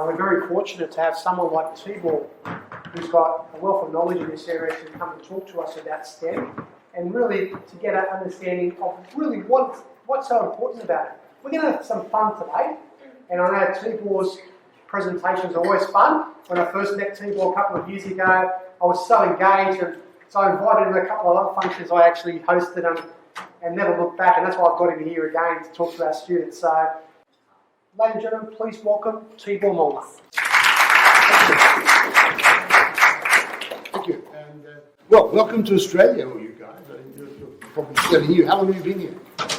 We're very fortunate to have someone like Tibor, who's got a wealth of knowledge in this area, to come and talk to us about STEM and really to get an understanding of really what's so important about it. We're going to have some fun today, and I know Tibor's presentations are always fun. When I first met Tibor a couple of years ago, I was so engaged, and so I invited him to a couple of other functions I actually hosted and never looked back, and that's why I've got him here again to talk to our students. So, ladies and gentlemen, please welcome Tibor Molnar. Thank you. And well, welcome to Australia, all you guys. You're probably fairly new. How long have you been here? Like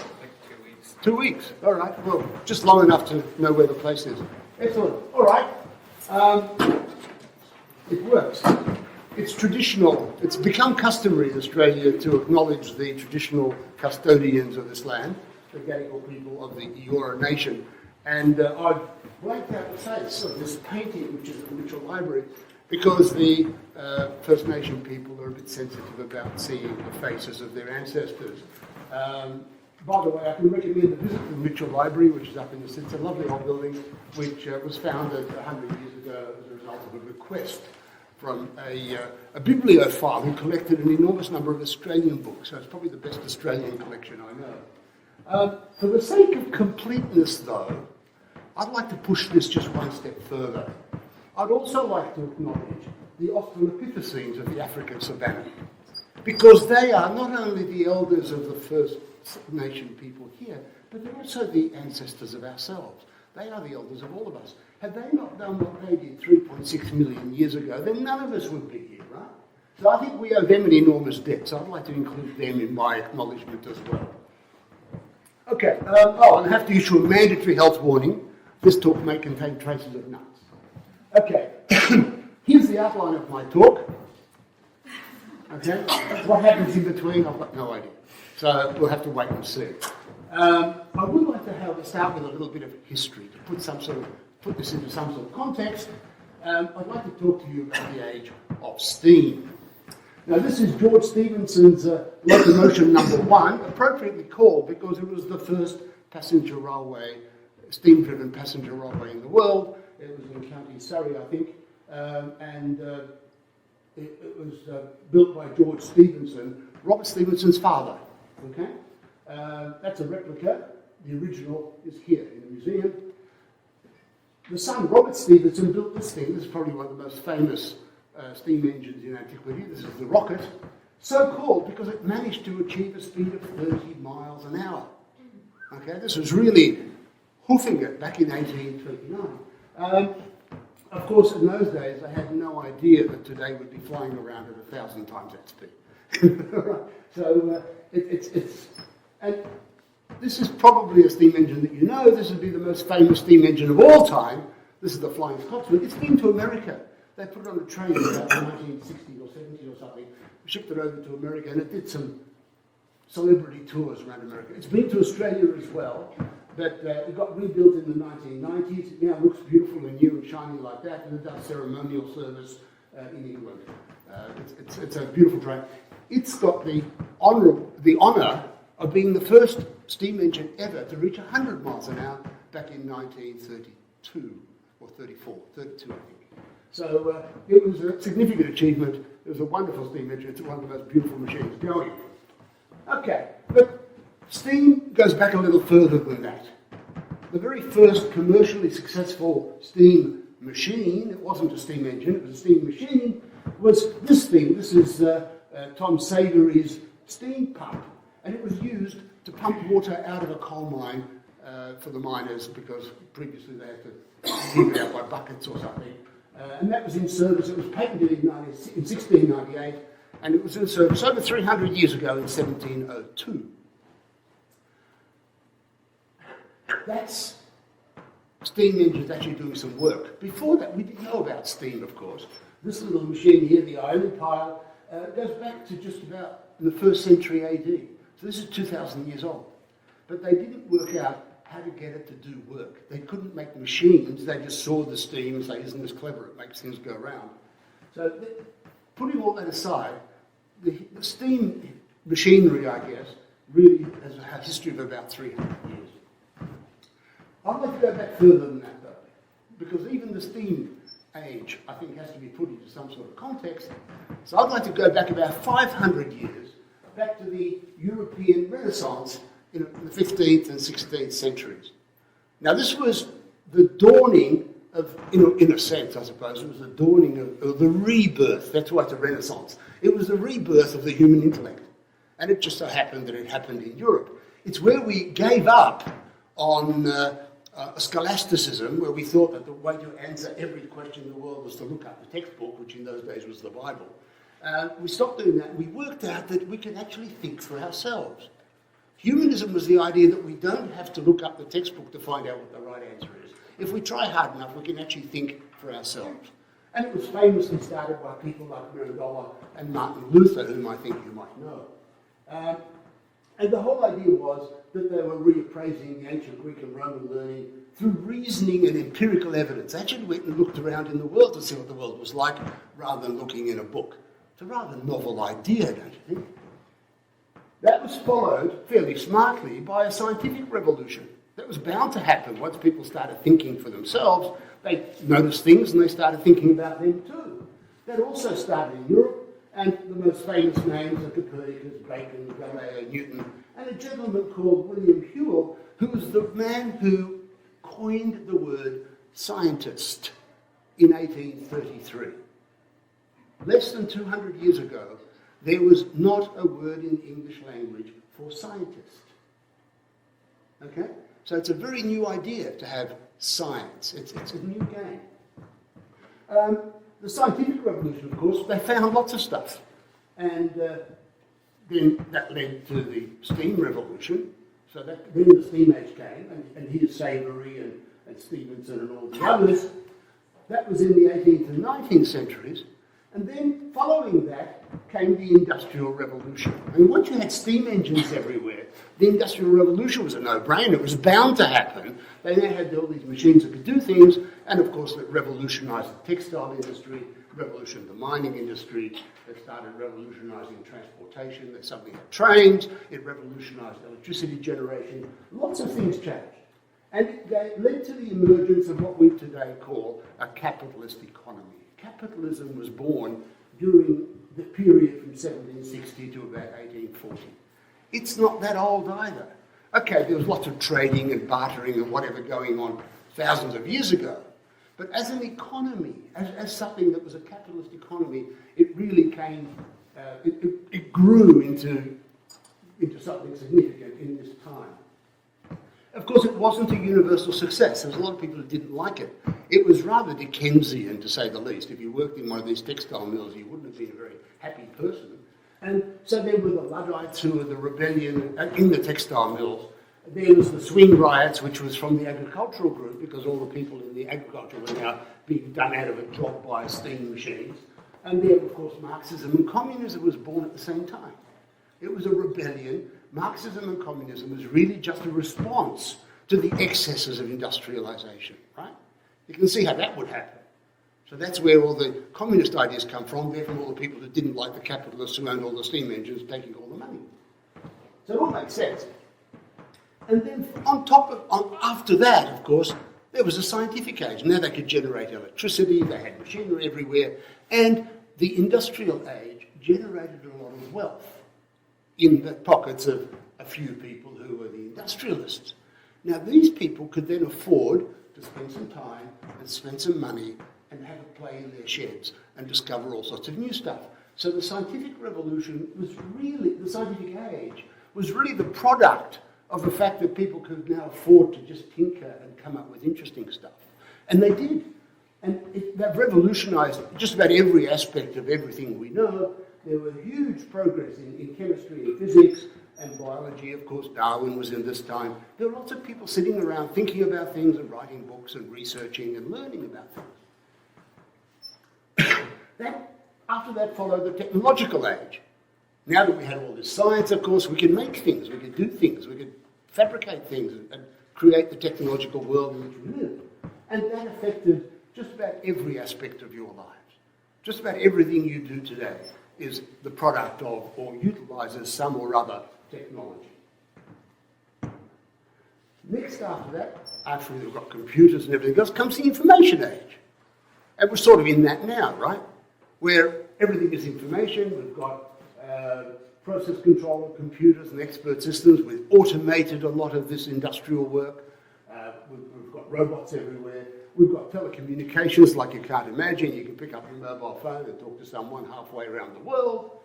2 weeks. 2 weeks. All right. Well, just long enough to know where the place is. Excellent. All right. It works. It's traditional. It's become customary in Australia to acknowledge the traditional custodians of this land, the Gadigal people of the Eora Nation. And I've blanked out the face of this painting, which is at the Mitchell Library, because the First Nation people are a bit sensitive about seeing the faces of their ancestors. By the way, I can recommend a visit to the Mitchell Library, which is up in the city. It's a lovely old building, which was founded 100 years ago as a result of a request from a bibliophile who collected an enormous number of Australian books. So it's probably the best Australian collection I know. For the sake of completeness, though, I'd like to push this just one step further. I'd also like to acknowledge the Australopithecines of the African savannah, because they are not only the elders of the First Nation people here, but they're also the ancestors of ourselves. They are the elders of all of us. Had they not done what they did 3.6 million years ago, then none of us would be here, right? So I think we owe them an enormous debt, so I'd like to include them in my acknowledgement as well. Okay, and I have to issue a mandatory health warning. This talk may contain traces of nuts. Okay, here's the outline of my talk. Okay, what happens in between, I've got no idea. So we'll have to wait and see. I would like to start with a little bit of history to put this into some sort of context. I'd like to talk to you about the age of STEAM. Now, this is George Stephenson's locomotion number 1, appropriately called because it was the first passenger railway, steam-driven passenger railway in the world. It was in County Surrey, I think, and it was built by George Stephenson, Robert Stephenson's father. Okay, that's a replica. The original is here in the museum. The son, Robert Stephenson, built this thing. This is probably one of the most famous steam engines in antiquity. This is the rocket, so called because it managed to achieve a speed of 30 miles an hour. Okay, this was really hoofing it back in 1829. Of course, in those days, they had no idea that today would be flying around at 1,000 times that speed. Right. So and this is probably a steam engine that you know. This would be the most famous steam engine of all time. This is the Flying Scotsman. It's been to America. They put it on a train in about 1960 or 70 or something, shipped it over to America, and it did some celebrity tours around America. It's been to Australia as well, but it got rebuilt in the 1990s. It now looks beautiful and new and shiny like that, and it does ceremonial service in England. It's a beautiful train. It's got the honour of being the first steam engine ever to reach 100 miles an hour back in 1932 or 32, I think. So it was a significant achievement. It was a wonderful steam engine. It's one of the most beautiful machines going. Okay, but steam goes back a little further than that. The very first commercially successful steam machine, it wasn't a steam engine, it was a steam machine, was this thing. This is Tom Savory's steam pump, and it was used to pump water out of a coal mine for the miners, because previously they had to dig it out by buckets or something. And that was in service. It was patented in 1698, and it was in service over 300 years ago in 1702. That's steam engines actually doing some work. Before that, we didn't know about steam, of course. This little machine here, the iron pile, goes back to just about in the 1st century AD. So this is 2,000 years old. But they didn't work out how to get it to do work. They couldn't make machines. They just saw the steam and say, isn't this clever? It makes things go round. So putting all that aside, the steam machinery, I guess, really has a history of about 300 years. I'd like to go back further than that, though, because even the STEAM age, I think, has to be put into some sort of context. So I'd like to go back about 500 years, back to the European Renaissance in the 15th and 16th centuries. Now this was the dawning of, in a sense, I suppose, it was the dawning of the rebirth. That's why it's a Renaissance. It was the rebirth of the human intellect. And it just so happened that it happened in Europe. It's where we gave up on scholasticism, where we thought that the way to answer every question in the world was to look up the textbook, which in those days was the Bible. We stopped doing that. We worked out that we can actually think for ourselves. Humanism was the idea that we don't have to look up the textbook to find out what the right answer is. If we try hard enough, we can actually think for ourselves. And it was famously started by people like Mirandola and Martin Luther, whom I think you might know. And the whole idea was that they were reappraising the ancient Greek and Roman learning through reasoning and empirical evidence. They actually went and looked around in the world to see what the world was like, rather than looking in a book. It's a rather novel idea, don't you think? That was followed fairly smartly by a scientific revolution. That was bound to happen once people started thinking for themselves. They noticed things and they started thinking about them too. That also started in Europe, and the most famous names are Copernicus, Bacon, Galileo, Newton, and a gentleman called William Whewell, who was the man who coined the word scientist in 1833. Less than 200 years ago, there was not a word in the English language for scientist. Okay? So it's a very new idea to have science. It's a new game. The scientific revolution, of course, they found lots of stuff. And then that led to the STEAM revolution. So then the STEAM age came, and here's Savory and Stevenson and all the others. That was in the 18th and 19th centuries. And then following that came the Industrial Revolution. I mean, once you had steam engines everywhere, the Industrial Revolution was a no-brainer. It was bound to happen. They now had all these machines that could do things, and of course it revolutionised the textile industry, revolutionised the mining industry, it started revolutionising transportation, they suddenly had trains, it revolutionised electricity generation, lots of things changed. And it led to the emergence of what we today call a capitalist economy. Capitalism was born during the period from 1760 to about 1840. It's not that old either. Okay, there was lots of trading and bartering and whatever going on thousands of years ago. But as an economy, as something that was a capitalist economy, it really came, it grew into something significant in this time. Of course, it wasn't a universal success. There was a lot of people who didn't like it. It was rather Dickensian, to say the least. If you worked in one of these textile mills, you wouldn't have been a very happy person. And so there were the Luddites who were the rebellion in the textile mills. There was the swing riots, which was from the agricultural group, because all the people in the agriculture were now being done out of a job by steam machines. And then, of course, Marxism and communism was born at the same time. It was a rebellion. Marxism and communism was really just a response to the excesses of industrialization, right? You can see how that would happen. So that's where all the communist ideas come from. They're from all the people who didn't like the capitalists who owned all the steam engines taking all the money. So it all makes sense. And then after that, of course, there was a scientific age. Now they could generate electricity, they had machinery everywhere, and the industrial age generated a lot of wealth in the pockets of a few people who were the industrialists. Now these people could then afford to spend some time and spend some money and have a play in their sheds and discover all sorts of new stuff. So the scientific revolution was really, the scientific age, was really the product of the fact that people could now afford to just tinker and come up with interesting stuff. And they did. And that revolutionised just about every aspect of everything we know. There were huge progress in chemistry and physics and biology. Of course, Darwin was in this time. There were lots of people sitting around thinking about things and writing books and researching and learning about things. After that followed the technological age. Now that we had all this science, of course, we can make things, we can do things, we can fabricate things and create the technological world in which we live. And that affected just about every aspect of your lives. Just about everything you do today is the product of or utilises some or other technology. Next after that, after we've got computers and everything else, comes the information age. And we're sort of in that now, right? Where everything is information. We've got process controller computers and expert systems. We've automated a lot of this industrial work. We've got robots everywhere. We've got telecommunications like you can't imagine. You can pick up your mobile phone and talk to someone halfway around the world.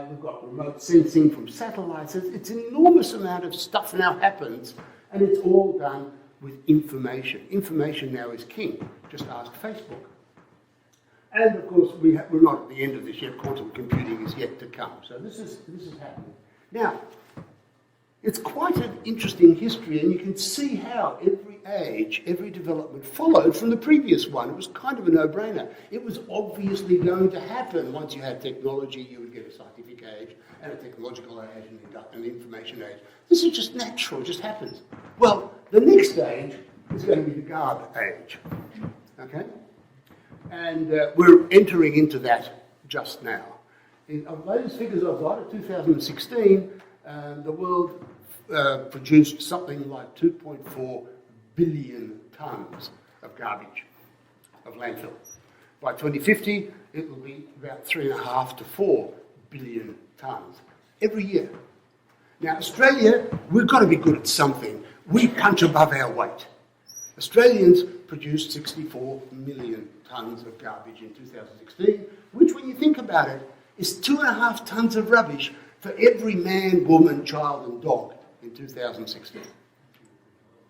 We've got remote sensing from satellites. It's an enormous amount of stuff now happens, and it's all done with information. Information now is king. Just ask Facebook. And of course, we're not at the end of this yet. Quantum computing is yet to come. So this is happening. Now, it's quite an interesting history, and you can see how every age, every development followed from the previous one. It was kind of a no-brainer. It was obviously going to happen. Once you had technology, you would get a scientific age, and a technological age, and an information age. This is just natural, it just happens. Well, the next age is going to be the Garb age. Okay? And we're entering into that just now. Of those figures I've got, in 2016, the world produced something like 2.4 billion tonnes of garbage, of landfill. By 2050, it will be about 3.5 to 4 billion tonnes every year. Now, Australia, we've got to be good at something. We punch above our weight. Australians produced 64 million tonnes of garbage in 2016, which, when you think about it, is 2.5 tonnes of rubbish for every man, woman, child and dog in 2016.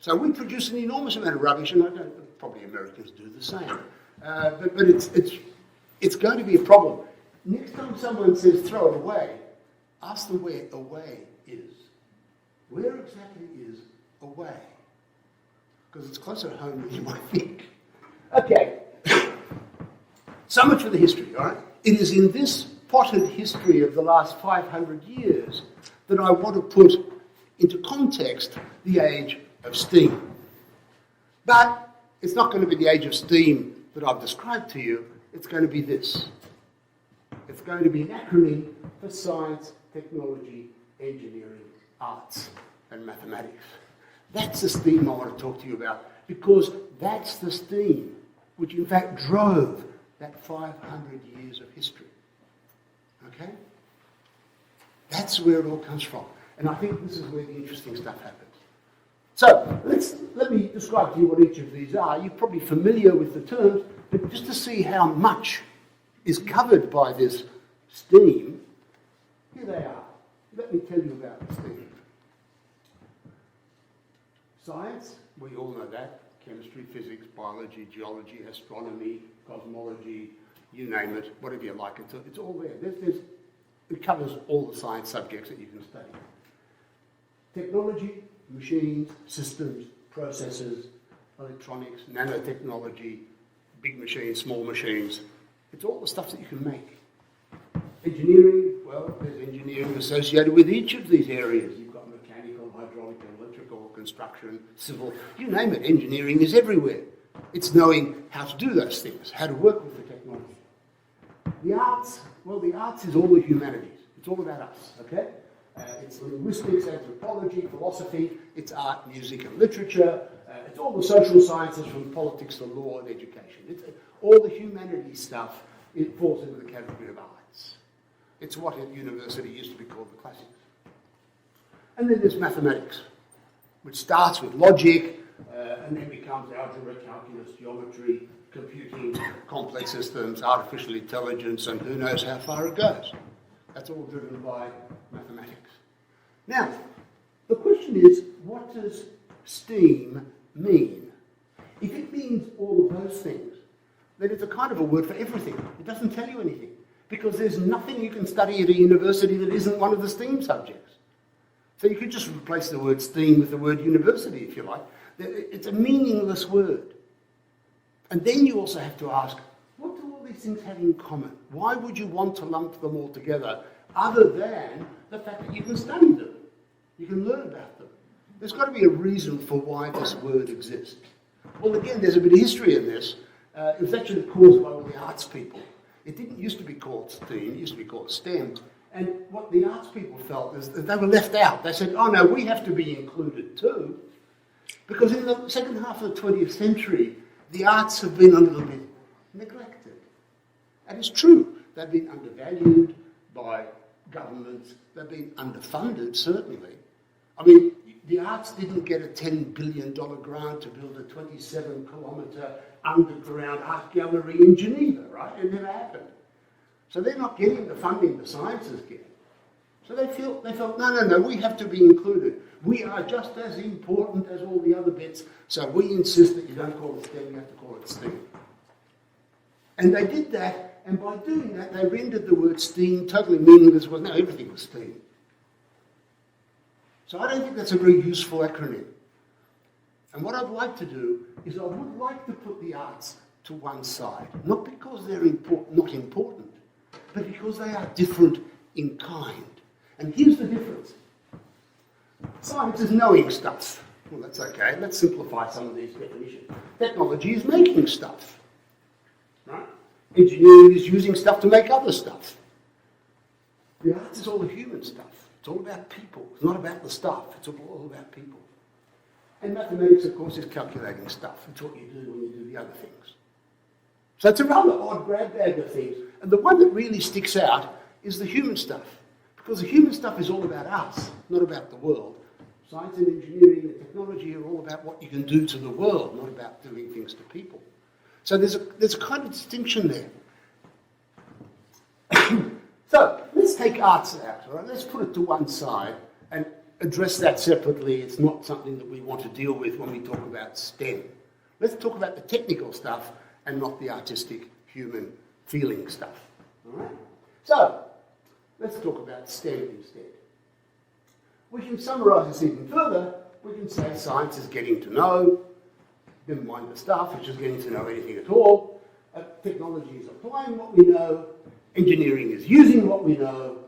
So we produce an enormous amount of rubbish, and probably Americans do the same. But it's going to be a problem. Next time someone says throw it away, ask them where away is. Where exactly is away? Because it's closer to home than you might think. Okay. So much for the history, all right? It is in this potted history of the last 500 years that I want to put into context the age of STEAM. But it's not going to be the age of STEAM that I've described to you. It's going to be this. It's going to be an acronym for science, technology, engineering, arts, and mathematics. That's the STEAM I want to talk to you about, because that's the STEAM which in fact drove that 500 years of history. Okay? That's where it all comes from. And I think this is where the interesting stuff happens. So, let me describe to you what each of these are. You're probably familiar with the terms, but just to see how much is covered by this STEAM, here they are. Let me tell you about STEAM. Science, we all know that. Chemistry, physics, biology, geology, astronomy, cosmology, you name it, whatever you like. It's all there. It covers all the science subjects that you can study. Technology, machines, systems, processes, electronics, nanotechnology, big machines, small machines. It's all the stuff that you can make. Engineering, well, there's engineering associated with each of these areas. You've got mechanical, hydraulic, electrical, construction, civil, you name it. Engineering is everywhere. It's knowing how to do those things, how to work with the technology. The arts, well, the arts is all the humanities. It's all about us, okay? It's linguistics, anthropology, philosophy, it's art, music and literature, it's all the social sciences from politics to law and education. It's all the humanities stuff, it falls into the category of arts. It's what at university used to be called the classics. And then there's mathematics, which starts with logic, and then becomes algebra, calculus, geometry, computing, complex systems, artificial intelligence, and who knows how far it goes. That's all driven by mathematics. Now, the question is, what does STEAM mean? If it means all of those things, then it's a kind of a word for everything. It doesn't tell you anything, because there's nothing you can study at a university that isn't one of the STEAM subjects. So you could just replace the word STEAM with the word university, if you like. It's a meaningless word. And then you also have to ask, what do all these things have in common? Why would you want to lump them all together, other than the fact that you can study them? You can learn about them. There's got to be a reason for why this word exists. Well, again, there's a bit of history in this. It was actually caused by all the arts people. It didn't used to be called STEAM, it used to be called STEM. And what the arts people felt is that they were left out. They said, oh no, we have to be included too. Because in the second half of the 20th century, the arts have been a little bit neglected. And it's true, they've been undervalued by governments, they've been underfunded, certainly. I mean, the arts didn't get a $10 billion grant to build a 27-kilometre underground art gallery in Geneva, right? It never happened. So they're not getting the funding the sciences get. So they felt, no, we have to be included. We are just as important as all the other bits, so we insist that you don't call it STEM, you have to call it STEAM. And they did that, and by doing that, they rendered the word STEAM totally meaningless. Well, no, everything was STEAM. So I don't think that's a very useful acronym. And what I'd like to do is I would like to put the arts to one side, not because they're not important, but because they are different in kind. And here's the difference. Science is knowing stuff. Well, that's okay. Let's simplify some of these definitions. Technology is making stuff. Right? Engineering is using stuff to make other stuff. The arts is all the human stuff. It's all about people. It's not about the stuff. It's all about people. And mathematics, of course, is calculating stuff. It's what you do when you do the other things. So it's a rather odd grab bag of things. And the one that really sticks out is the human stuff. Because the human stuff is all about us, not about the world. Science and engineering and technology are all about what you can do to the world, not about doing things to people. So there's a kind of distinction there. So let's take arts out, all right? Let's put it to one side and address that separately. It's not something that we want to deal with when we talk about STEM. Let's talk about the technical stuff and not the artistic, human, feeling stuff. All right? So let's talk about STEM instead. We can summarise this even further. We can say science is getting to know, never mind the stuff, which is getting to know anything at all. Technology is applying what we know. Engineering is using what we know.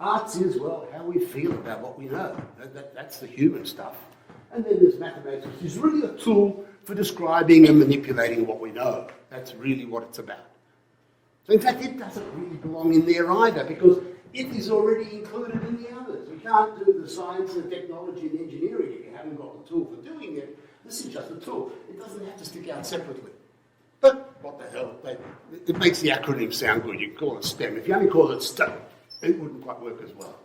Arts is, well, how we feel about what we know. That's the human stuff. And then there's mathematics, which is really a tool for describing and manipulating what we know. That's really what it's about. So in fact, it doesn't really belong in there either, because it is already included in the others. We can't do the science and technology and engineering if you haven't got the tool for doing it. This is just a tool. It doesn't have to stick out separately. But what the hell? It makes the acronym sound good. You can call it STEM. If you only call it STEM, it wouldn't quite work as well.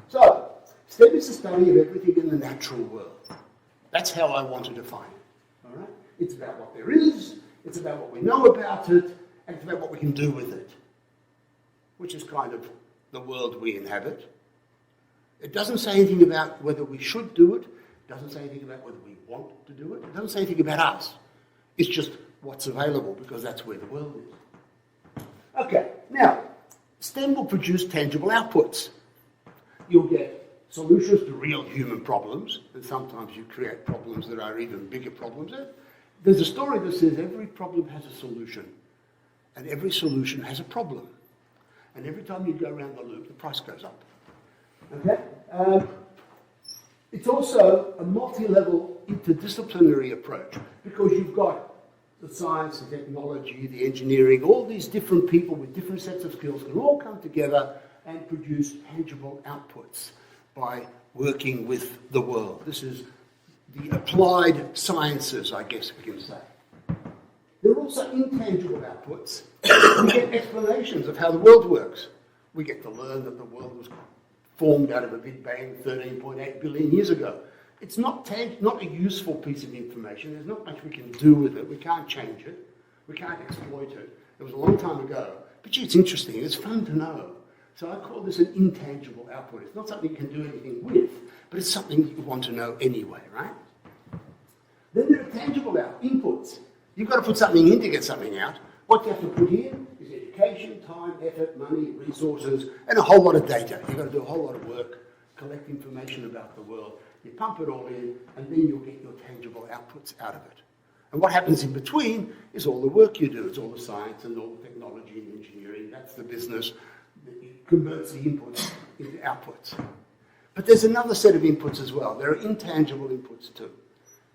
So, STEM is the study of everything in the natural world. That's how I want to define it. All right? It's about what there is, it's about what we know about it, and it's about what we can do with it, which is kind of the world we inhabit. It doesn't say anything about whether we should do it. It doesn't say anything about whether we want to do it. It doesn't say anything about us. It's just what's available, because that's where the world is. Okay, now, STEM will produce tangible outputs. You'll get solutions to real human problems, and sometimes you create problems that are even bigger problems. There's a story that says every problem has a solution, and every solution has a problem. And every time you go around the loop, the price goes up. Okay? It's also a multi-level interdisciplinary approach, because you've got the science, the technology, the engineering, all these different people with different sets of skills can all come together and produce tangible outputs by working with the world. This is the applied sciences, I guess we can say. There are also intangible outputs. We get explanations of how the world works. We get to learn that the world was formed out of a Big Bang 13.8 billion years ago. It's not a useful piece of information. There's not much we can do with it. We can't change it. We can't exploit it. It was a long time ago. But gee, it's interesting. It's fun to know. So I call this an intangible output. It's not something you can do anything with, but it's something you want to know anyway, right? Then there are tangible inputs. You've got to put something in to get something out. What you have to put in is education, time, effort, money, resources, and a whole lot of data. You've got to do a whole lot of work, collect information about the world. You pump it all in, and then you'll get your tangible outputs out of it. And what happens in between is all the work you do. It's all the science and all the technology and engineering. That's the business that converts the inputs into outputs. But there's another set of inputs as well. There are intangible inputs too.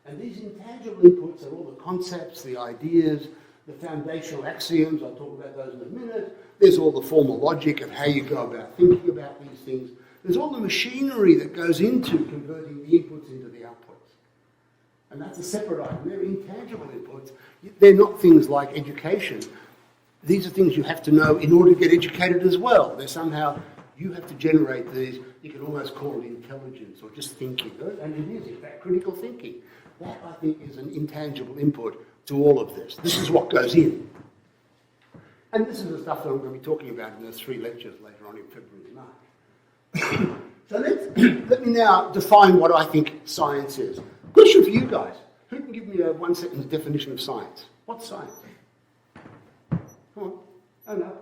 And these intangible inputs are all the concepts, the ideas, the foundational axioms. I'll talk about those in a minute. There's all the formal logic of how you go about thinking about these things. There's all the machinery that goes into converting the inputs into the outputs. And that's a separate item. They're intangible inputs. They're not things like education. These are things you have to know in order to get educated as well. They're somehow, you have to generate these, you can almost call it intelligence or just thinking. And it is, in fact, critical thinking. That, I think, is an intangible input to all of this. This is what goes in. And this is the stuff that I'm going to be talking about in those 3 lectures later on in February and March. So let me now define what I think science is. Question for you guys. Who can give me a 1-sentence definition of science? What's science? Come on. Oh, no.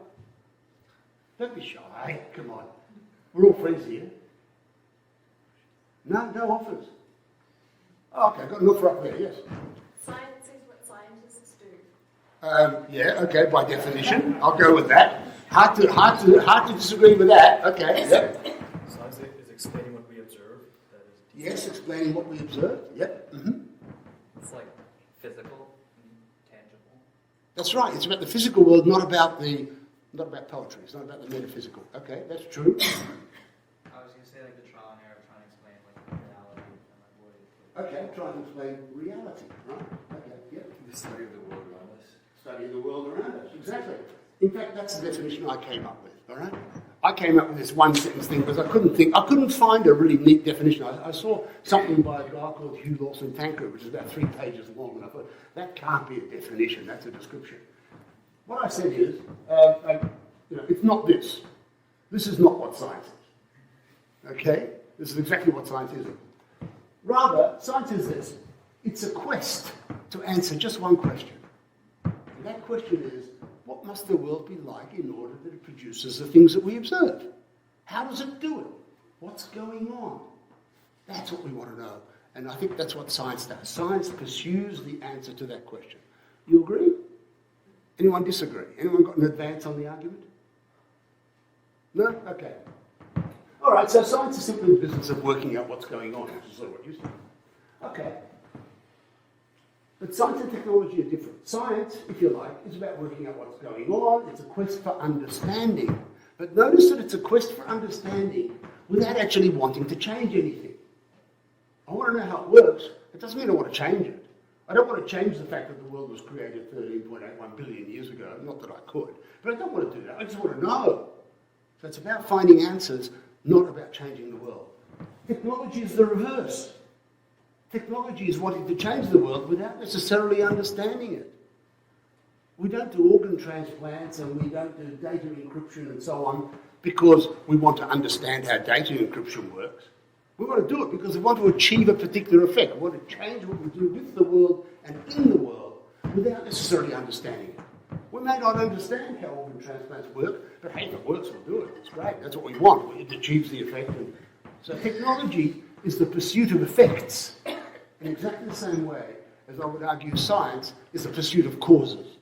Don't be shy. Come on. We're all friends here. No offers. Oh, okay, got an offer up there, yes. Science is what scientists do. Yeah, okay, by definition. I'll go with that. Hard to disagree with that. Okay, yep. Science is explaining what we observe. That is Yes, explaining what we observe. Yep. Mm-hmm. It's like physical, tangible. That's right. It's about the physical world, not about poetry. It's not about the metaphysical. Okay, that's true. I was going to say like the trial and error, trying to explain like reality and like what it is. Okay, trying to explain reality. Right. Okay. Yep. The study of the world around us. Studying the world around us. Exactly. In fact, that's the definition I came up with. All right. I came up with this 1-sentence thing because I couldn't find a really neat definition. I saw something by a guy called Hugh Lawson-Tankred, which is about 3 pages long, and I thought, that can't be a definition, that's a description. What I said is, it's not this. This is not what science is. Okay? This is exactly what science isn't. Rather, science is this. It's a quest to answer just one question. And that question is, what must the world be like in order that it produces the things that we observe? How does it do it? What's going on? That's what we want to know. And I think that's what science does. Science pursues the answer to that question. You agree? Anyone disagree? Anyone got an advance on the argument? No? Okay. All right, so science is simply the business of working out what's going on, which is sort of what you said. Okay. But science and technology are different. Science, if you like, is about working out what's going on. It's a quest for understanding. But notice that it's a quest for understanding without actually wanting to change anything. I want to know how it works. It doesn't mean I want to change it. I don't want to change the fact that the world was created 13.81 billion years ago. Not that I could. But I don't want to do that. I just want to know. So it's about finding answers, not about changing the world. Technology is the reverse. Technology is wanting to change the world without necessarily understanding it. We don't do organ transplants and we don't do data encryption and so on because we want to understand how data encryption works. We want to do it because we want to achieve a particular effect. We want to change what we do with the world and in the world without necessarily understanding it. We may not understand how organ transplants work, but hey, if it works, we'll do it. It's great. That's what we want. It achieves the effect. So technology is the pursuit of effects in exactly the same way as I would argue science is the pursuit of causes.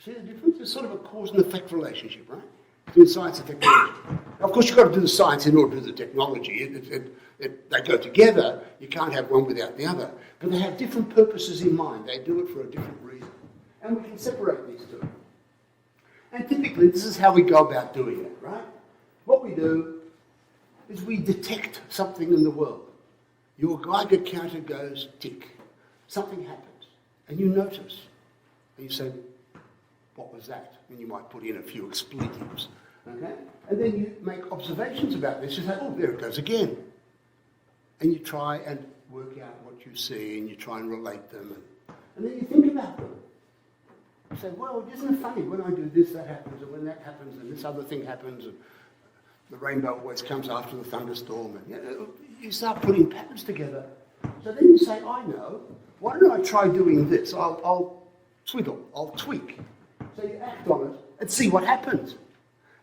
See the difference? It's sort of a cause and effect relationship, right? Between science and technology. Now, of course, you've got to do the science in order to do the technology. They go together. You can't have one without the other. But they have different purposes in mind. They do it for a different reason. And we can separate these two. And typically, this is how we go about doing it, right? What we do is we detect something in the world. Your Geiger counter goes tick. Something happens. And you notice. And you say, what was that? And you might put in a few expletives. Okay? And then you make observations about this. You say, oh, there it goes again. And you try and work out what you see and you try and relate them. And then you think about them. You say, well, isn't it funny? When I do this, that happens. And when that happens, and this other thing happens. And the rainbow always comes after the thunderstorm. And you start putting patterns together. So then you say, I know. Why don't I try doing this? I'll twiddle. I'll tweak. So you act on it and see what happens.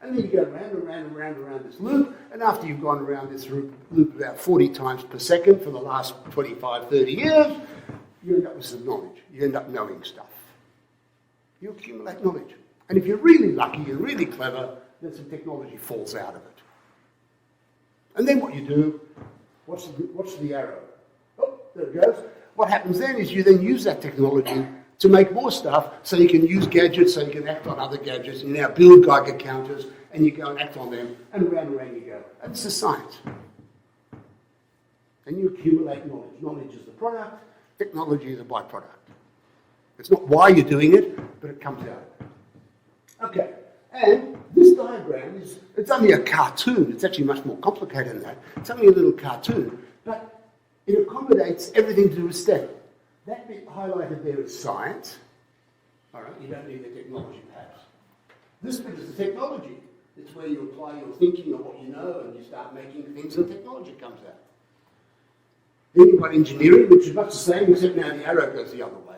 And then you go round and round and round and round this loop. And after you've gone around this loop about 40 times per second for the last 25, 30 years, you end up with some knowledge. You end up knowing stuff. You accumulate knowledge. And if you're really lucky and really clever, then some technology falls out of it. And then what you do, watch the arrow. Oh, there it goes. What happens then is you then use that technology to make more stuff so you can use gadgets, so you can act on other gadgets, and you now build Geiger counters, and you go and act on them, and round you go. And this is science. And you accumulate knowledge. Knowledge is the product, Technology is a byproduct. It's not why you're doing it, but it comes out. Okay, and this diagram it's only a cartoon. It's actually much more complicated than that. It's only a little cartoon, but it accommodates everything to do with STEM. That bit highlighted there is science. All right, you don't need the technology perhaps. This bit is the technology. It's where you apply your thinking of what you know and you start making things and technology comes out. Then you've got engineering, which is much the same, except now the arrow goes the other way.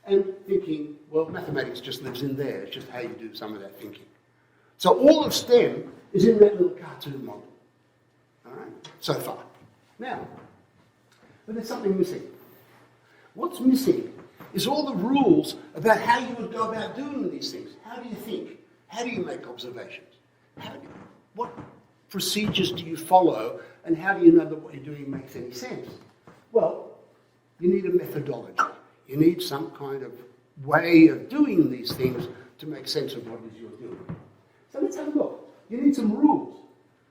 And thinking, well, mathematics just lives in there. It's just how you do some of that thinking. So all of STEM is in that little cartoon model. All right, so far. Now, but there's something missing. What's missing is all the rules about how you would go about doing these things. How do you think? How do you make observations? What procedures do you follow, and how do you know that what you're doing makes any sense? Well, you need a methodology. You need some kind of way of doing these things to make sense of what it is you're doing. So let's have a look. You need some rules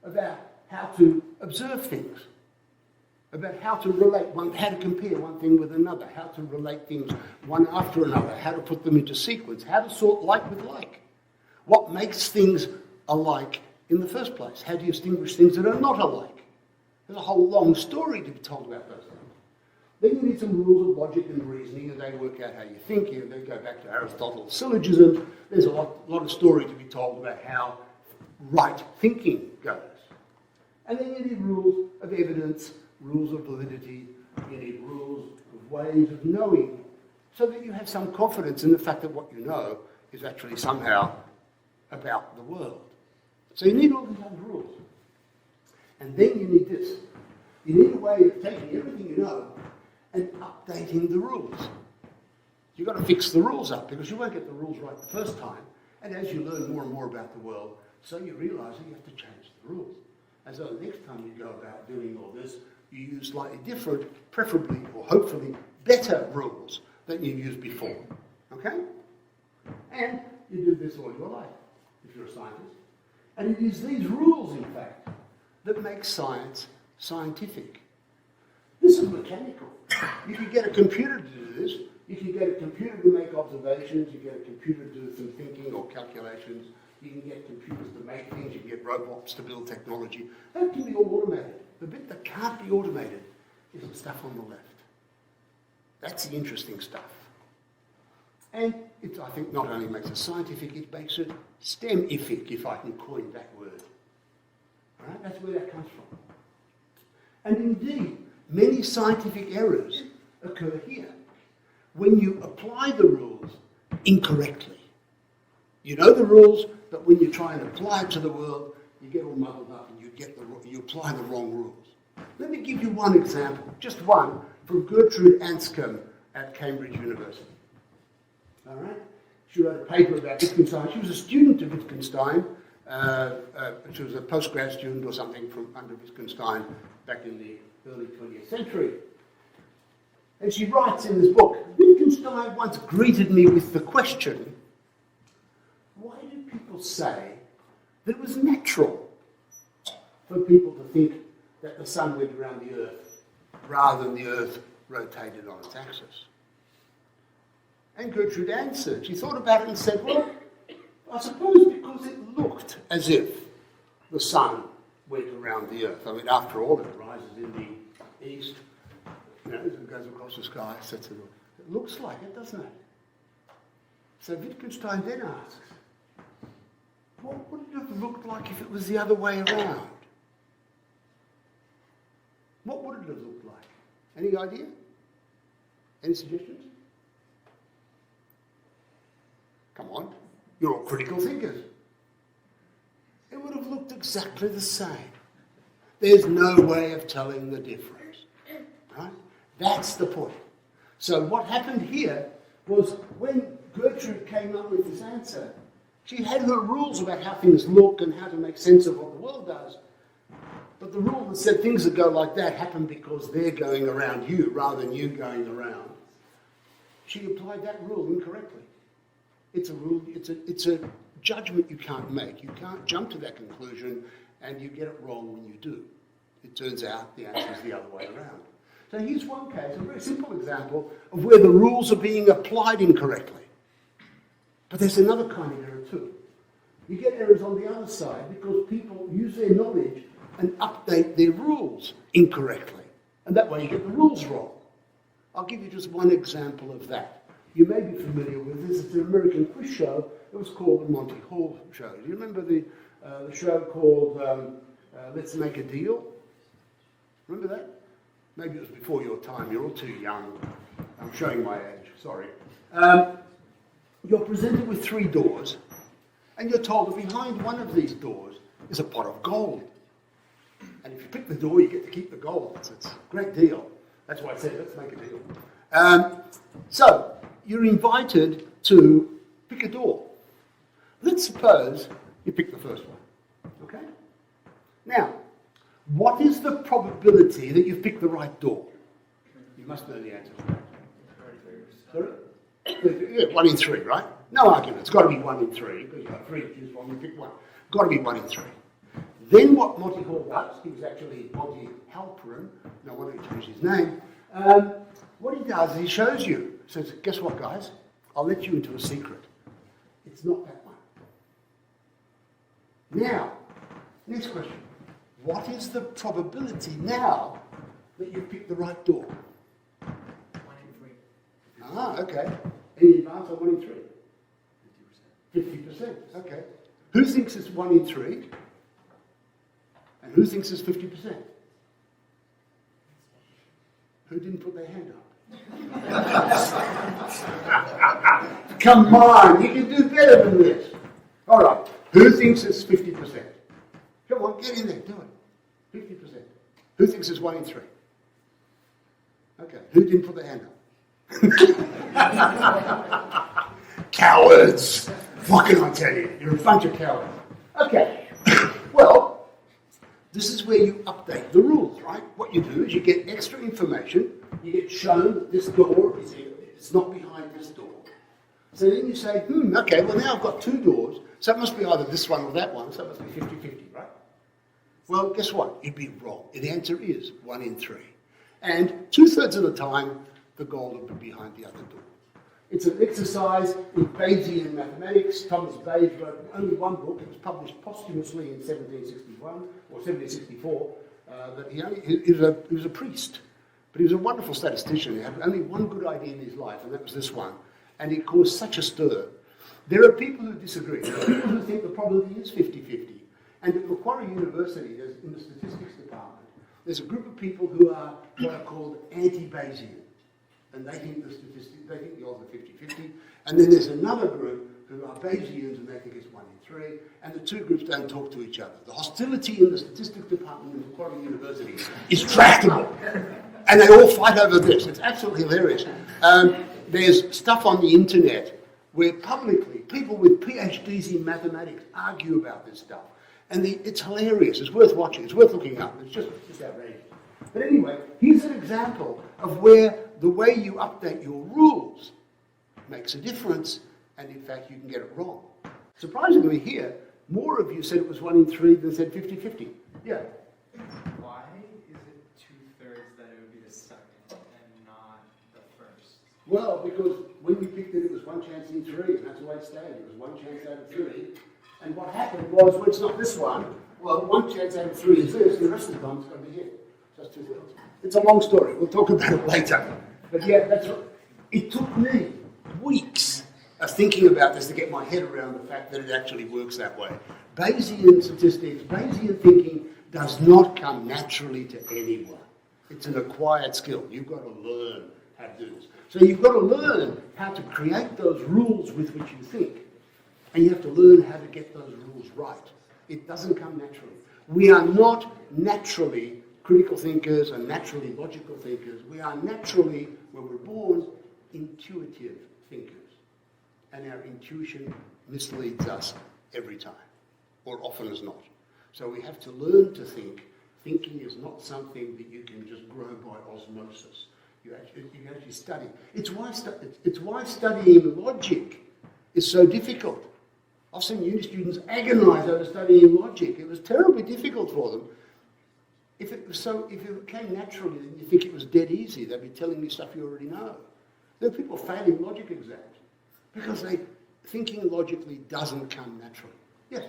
about how to observe things, about how to relate how to compare one thing with another, how to relate things one after another, how to put them into sequence, how to sort like with like. What makes things alike in the first place? How do you distinguish things that are not alike? There's a whole long story to be told about those things. Then you need some rules of logic and reasoning, and they work out how you think. You they go back to Aristotle's syllogisms. There's a lot of story to be told about how right thinking goes. And then you need rules of evidence, rules of validity, you need rules of ways of knowing, so that you have some confidence in the fact that what you know is actually somehow about the world. So you need all these other rules. And then you need this. You need a way of taking everything you know and updating the rules. You've got to fix the rules up, because you won't get the rules right the first time. And as you learn more and more about the world, so you realise that you have to change the rules. And so the next time you go about doing all this, you use slightly different, preferably or hopefully better rules than you used before. Okay? And you do this all your life, if you're a scientist. And it is these rules, in fact, that make science scientific. This is mechanical. You can get a computer to do this. You can get a computer to make observations. You get a computer to do some thinking or calculations. You can get computers to make things. You can get robots to build technology. That can be all automated. The bit that can't be automated is the stuff on the left. That's the interesting stuff. And it, I think, not only makes it scientific, it makes it STEM-ific, if I can coin that word. All right? That's where that comes from. And indeed, many scientific errors occur here when you apply the rules incorrectly. You know the rules, but when you try and apply it to the world, you get all muddled up and you apply the wrong rules. Let me give you one example, just one, from Gertrude Anscombe at Cambridge University. All right? She wrote a paper about Wittgenstein. She was a student of Wittgenstein. She was a postgrad student or something from under Wittgenstein back in the early 20th century. And she writes in this book, Wittgenstein once greeted me with the question, why do people say that it was natural for people to think that the sun went around the earth rather than the earth rotated on its axis? And Gertrude answered. She thought about it and said, well, I suppose because it looked as if the sun went around the earth. I mean, after all, it rises in the east, you know, it goes across the sky, sets it up. It looks like it, doesn't it? So Wittgenstein then asks, what would it have looked like if it was the other way around? What would it have looked like? Any idea? Any suggestions? Come on, you're all critical thinkers. It would have looked exactly the same. There's no way of telling the difference. Right? That's the point. So what happened here was when Gertrude came up with this answer, she had her rules about how things look and how to make sense of what the world does. But the rule that said things that go like that happen because they're going around you rather than you going around, she applied that rule incorrectly. It's a rule, it's a judgment you can't make. You can't jump to that conclusion and you get it wrong when you do. It turns out the answer is the other way around. So here's one case, a very simple example of where the rules are being applied incorrectly. But there's another kind of error too. You get errors on the other side because people use their knowledge and update their rules incorrectly. And that way you get the rules wrong. I'll give you just one example of that. You may be familiar with this. It's an American quiz show. It was called the Monty Hall Show. Do you remember the show called Let's Make a Deal? Remember that? Maybe it was before your time. You're all too young. I'm showing my age. Sorry. You're presented with 3 doors, and you're told that behind one of these doors is a pot of gold. And if you pick the door, you get to keep the gold. It's a great deal. That's why I said, let's make a deal. So, you're invited to pick a door. Let's suppose you pick the first one. Okay? Now, what is the probability that you've picked the right door? You must know the answer to that. Sorry? Yeah, 1 in 3, right? No argument. It's got to be 1 in 3, because you've got 3 to choose from, you pick one. Got to be 1 in 3. Then what Monty Hall does, he was actually Monty Halperin, no wonder he changed his name, what he does is he shows you, says, guess what guys, I'll let you into a secret. It's not that one. Now, next question. What is the probability now that you've picked the right door? 1 in 3. Ah, okay. Any advance on 1 in 3? 50%. 50%, okay. Who thinks it's 1 in 3? And who thinks it's 50%? Who didn't put their hand up? Come on, you can do better than this. All right, who thinks it's 50%? Come on, get in there, do it. 50%. Who thinks it's 1 in 3? Okay, who didn't put their hand up? Cowards! What can I tell you? You're a bunch of cowards. Okay, well, this is where you update the rules, right? What you do is you get extra information, you get shown that this door is here, it's not behind this door. So then you say, okay, well now I've got 2 doors, so it must be either this one or that one, so it must be 50-50, right? Well, guess what? You'd be wrong. The answer is 1 in 3. And 2/3 of the time, the gold will be behind the other door. It's an exercise in Bayesian mathematics. Thomas Bayes wrote only one book. It was published posthumously in 1761 or 1764. But he was a priest, but he was a wonderful statistician. He had only one good idea in his life, and that was this one. And it caused such a stir. There are people who disagree. There are people who think the probability is 50-50. And at Macquarie University, in the statistics department, there's a group of people who are what are called anti-Bayesian. And they think the odds are 50-50. And then there's another group who are Bayesians and they think it's 1 in 3. And the 2 groups don't talk to each other. The hostility in the statistics department in Macquarie University is tractable. And they all fight over this. It's absolutely hilarious. There's stuff on the internet where publicly people with PhDs in mathematics argue about this stuff. And it's hilarious. It's worth watching. It's worth looking up. It's just outrageous. But anyway, here's an example of where the way you update your rules makes a difference, and in fact you can get it wrong. Surprisingly here, more of you said it was 1 in 3 than said 50-50. Yeah? Why is it 2/3 that it would be the second and not the first? Well, because when we picked it, it was 1 chance in 3, and that's the way it stayed. It was 1 chance out of 3. And what happened was, when it's not this one, well, 1 chance out of 3 is this, and the rest of the time it's going to be here. Just 2/3. It's a long story. We'll talk about it later. But yeah, that's what, it took me weeks of thinking about this to get my head around the fact that it actually works that way. Bayesian statistics, Bayesian thinking does not come naturally to anyone. It's an acquired skill. You've got to learn how to do this. So you've got to learn how to create those rules with which you think. And you have to learn how to get those rules right. It doesn't come naturally. We are not naturally critical thinkers and naturally logical thinkers. We are naturally, when we're born, intuitive thinkers. And our intuition misleads us every time, or often as not. So we have to learn to think. Thinking is not something that you can just grow by osmosis. You actually study. It's why studying logic is so difficult. I've seen uni students agonize over studying logic. It was terribly difficult for them. If it came naturally, then you think it was dead easy. They'd be telling you stuff you already know. There are people failing logic exams because thinking logically doesn't come naturally. Yes?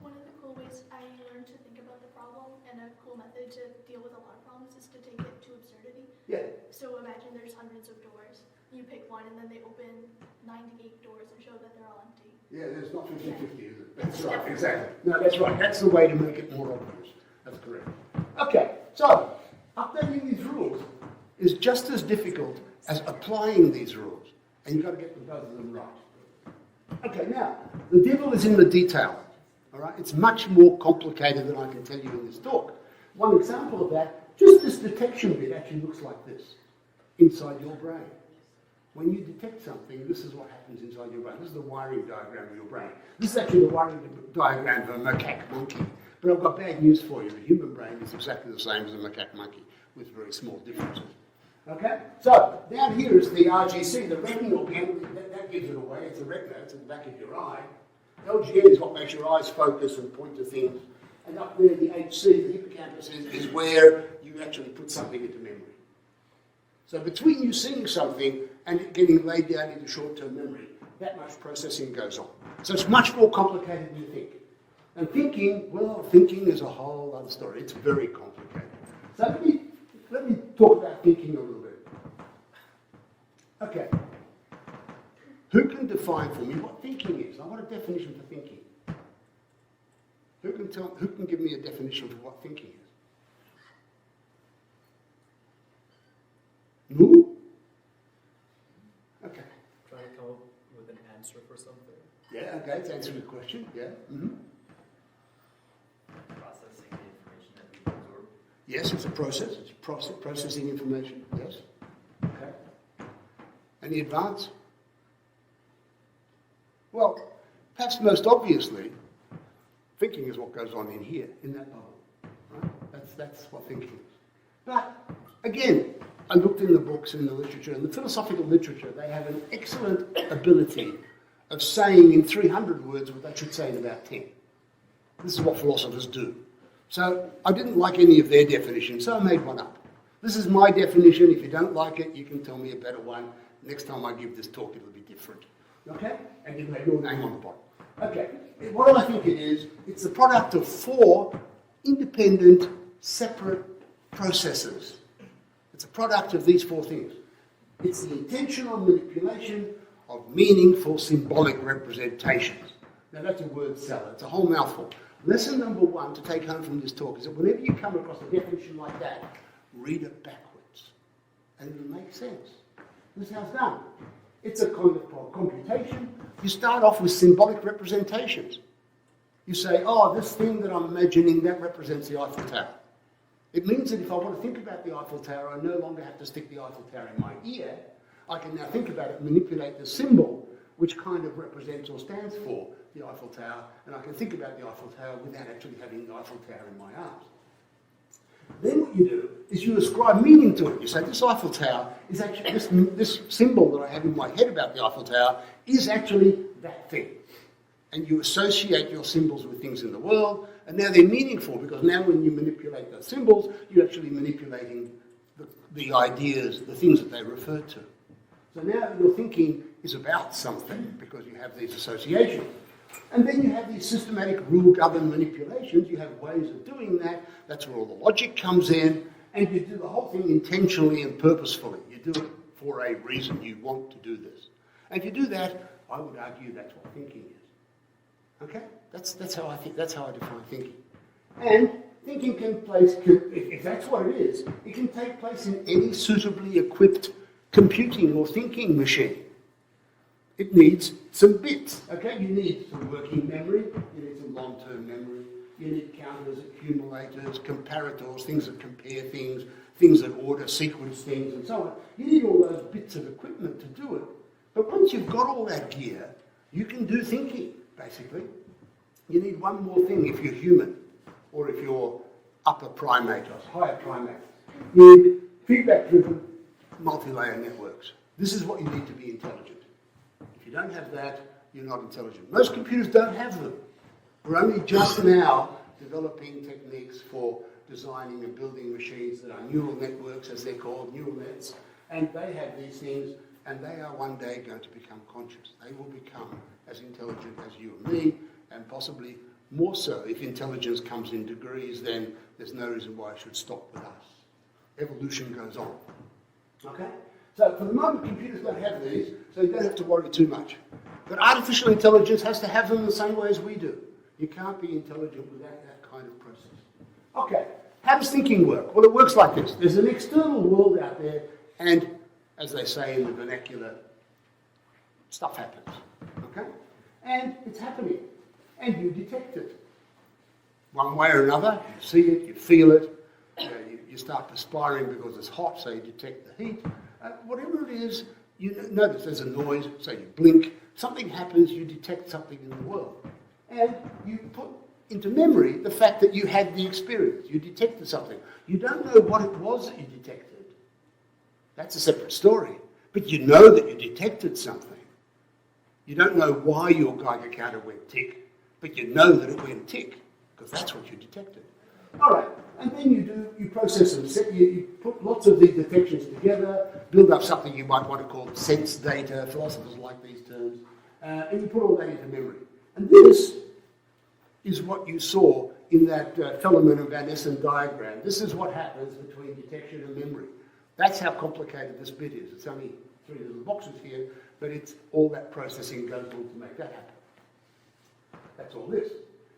One of the cool ways I learned to think about the problem and a cool method to deal with a lot of problems is to take it to absurdity. Yeah. So imagine there's hundreds of doors. You pick one and then they open 98 doors and show that they're all empty. Yeah, there's not 50-50, is it? That's right, exactly. No, that's right. That's the way to make it more obvious. That's correct. Okay, so updating these rules is just as difficult as applying these rules. And you've got to get both of them right. Okay, now, the devil is in the detail. All right? It's much more complicated than I can tell you in this talk. One example of that, just this detection bit actually looks like this inside your brain. When you detect something, this is what happens inside your brain. This is the wiring diagram of your brain. This is actually the wiring diagram of a macaque monkey. But I've got bad news for you. The human brain is exactly the same as a macaque monkey, with very small differences. Okay? So, down here is the RGC, the retinal gland. That gives it away. It's the retina. It's in the back of your eye. LGN is what makes your eyes focus and point to things. And up there, the HC, the hippocampus, is where you actually put something into memory. So between you seeing something and it getting laid down into short-term memory, that much processing goes on. So it's much more complicated than you think. And thinking is a whole other story. It's very complicated. So let me talk about thinking a little bit. Okay. Who can define for me what thinking is? I want a definition for thinking. Who can give me a definition for what thinking is? No? Okay. Trying to come up with an answer for something. Yeah, okay, it's answering the question. Yeah. Mm-hmm. Processing the information that we absorb. Yes, it's a process. It's processing information. Yes. Okay. Any advance? Well, perhaps most obviously, thinking is what goes on in here, in that bubble. Right? That's what thinking is. But again, I looked in the books and in the literature, in the philosophical literature, they have an excellent ability of saying in 300 words what they should say in about 10. This is what philosophers do. So I didn't like any of their definitions, so I made one up. This is my definition. If you don't like it, you can tell me a better one. Next time I give this talk, it'll be different. Okay? And you have your name on the bottom. Okay. What do I think it is? It's the product of 4 independent, separate processes. It's a product of these 4 things. It's the intentional manipulation of meaningful symbolic representations. Now that's a word salad. It's a whole mouthful. Lesson number 1 to take home from this talk is that whenever you come across a definition like that, read it backwards. And it'll make sense. This is how it's done. It's a kind of computation. You start off with symbolic representations. You say, oh, this thing that I'm imagining, that represents the Eiffel Tower. It means that if I want to think about the Eiffel Tower, I no longer have to stick the Eiffel Tower in my ear. I can now think about it, manipulate the symbol, which kind of represents or stands for the Eiffel Tower, and I can think about the Eiffel Tower without actually having the Eiffel Tower in my arms. Then what you do is you ascribe meaning to it. You say, this Eiffel Tower is actually, this symbol that I have in my head about the Eiffel Tower is actually that thing. And you associate your symbols with things in the world, and now they're meaningful, because now when you manipulate those symbols, you're actually manipulating the ideas, the things that they refer to. So now your thinking is about something, because you have these associations. And then you have these systematic rule-governed manipulations. You have ways of doing that. That's where all the logic comes in. And you do the whole thing intentionally and purposefully. You do it for a reason. You want to do this. And if you do that, I would argue that's what thinking is. Okay? That's how I think. That's how I define thinking. And thinking if that's what it is, it can take place in any suitably equipped computing or thinking machine. It needs some bits, okay? You need some working memory, you need some long-term memory, you need counters, accumulators, comparators, things that compare things, things that order, sequence things, and so on. You need all those bits of equipment to do it. But once you've got all that gear, you can do thinking, basically. You need one more thing if you're human, or if you're upper primate or higher primate. You need feedback-driven multi-layer networks. This is what you need to be intelligent. If you don't have that, you're not intelligent. Most computers don't have them. We're only just now developing techniques for designing and building machines that are neural networks, as they're called, neural nets, and they have these things, and they are one day going to become conscious. They will become as intelligent as you and me, and possibly more so. If intelligence comes in degrees, then there's no reason why it should stop with us. Evolution goes on. Okay? So for the moment, computers don't have these, so you don't have to worry too much. But artificial intelligence has to have them the same way as we do. You can't be intelligent without that kind of process. Okay, how does thinking work? Well, it works like this. There's an external world out there, and as they say in the vernacular, stuff happens. Okay? And it's happening. And you detect it. One way or another, you see it, you feel it, you start perspiring because it's hot, so you detect the heat. Whatever it is, you notice there's a noise, so you blink, something happens, you detect something in the world. And you put into memory the fact that you had the experience, you detected something. You don't know what it was that you detected. That's a separate story. But you know that you detected something. You don't know why your Geiger counter went tick, but you know that it went tick, because that's what you detected. All right, and then you process them. You put lots of these detections together, build up something you might want to call sense data. Philosophers like these terms. And you put all that into memory. And this is what you saw in that Tellerman and Van Essen diagram. This is what happens between detection and memory. That's how complicated this bit is. It's only 3 little boxes here, but it's all that processing goes on to make that happen. That's all this.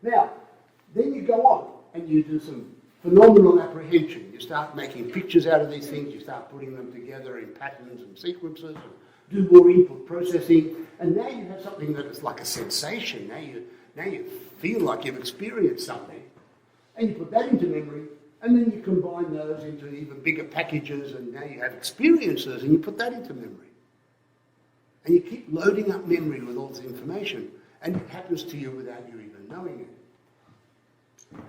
Now, then you go on and you do some phenomenal apprehension. You start making pictures out of these things, you start putting them together in patterns and sequences, and do more input processing, and now you have something that is like a sensation. Now you feel like you've experienced something, and you put that into memory, and then you combine those into even bigger packages, and now you have experiences, and you put that into memory. And you keep loading up memory with all this information, and it happens to you without you even knowing it.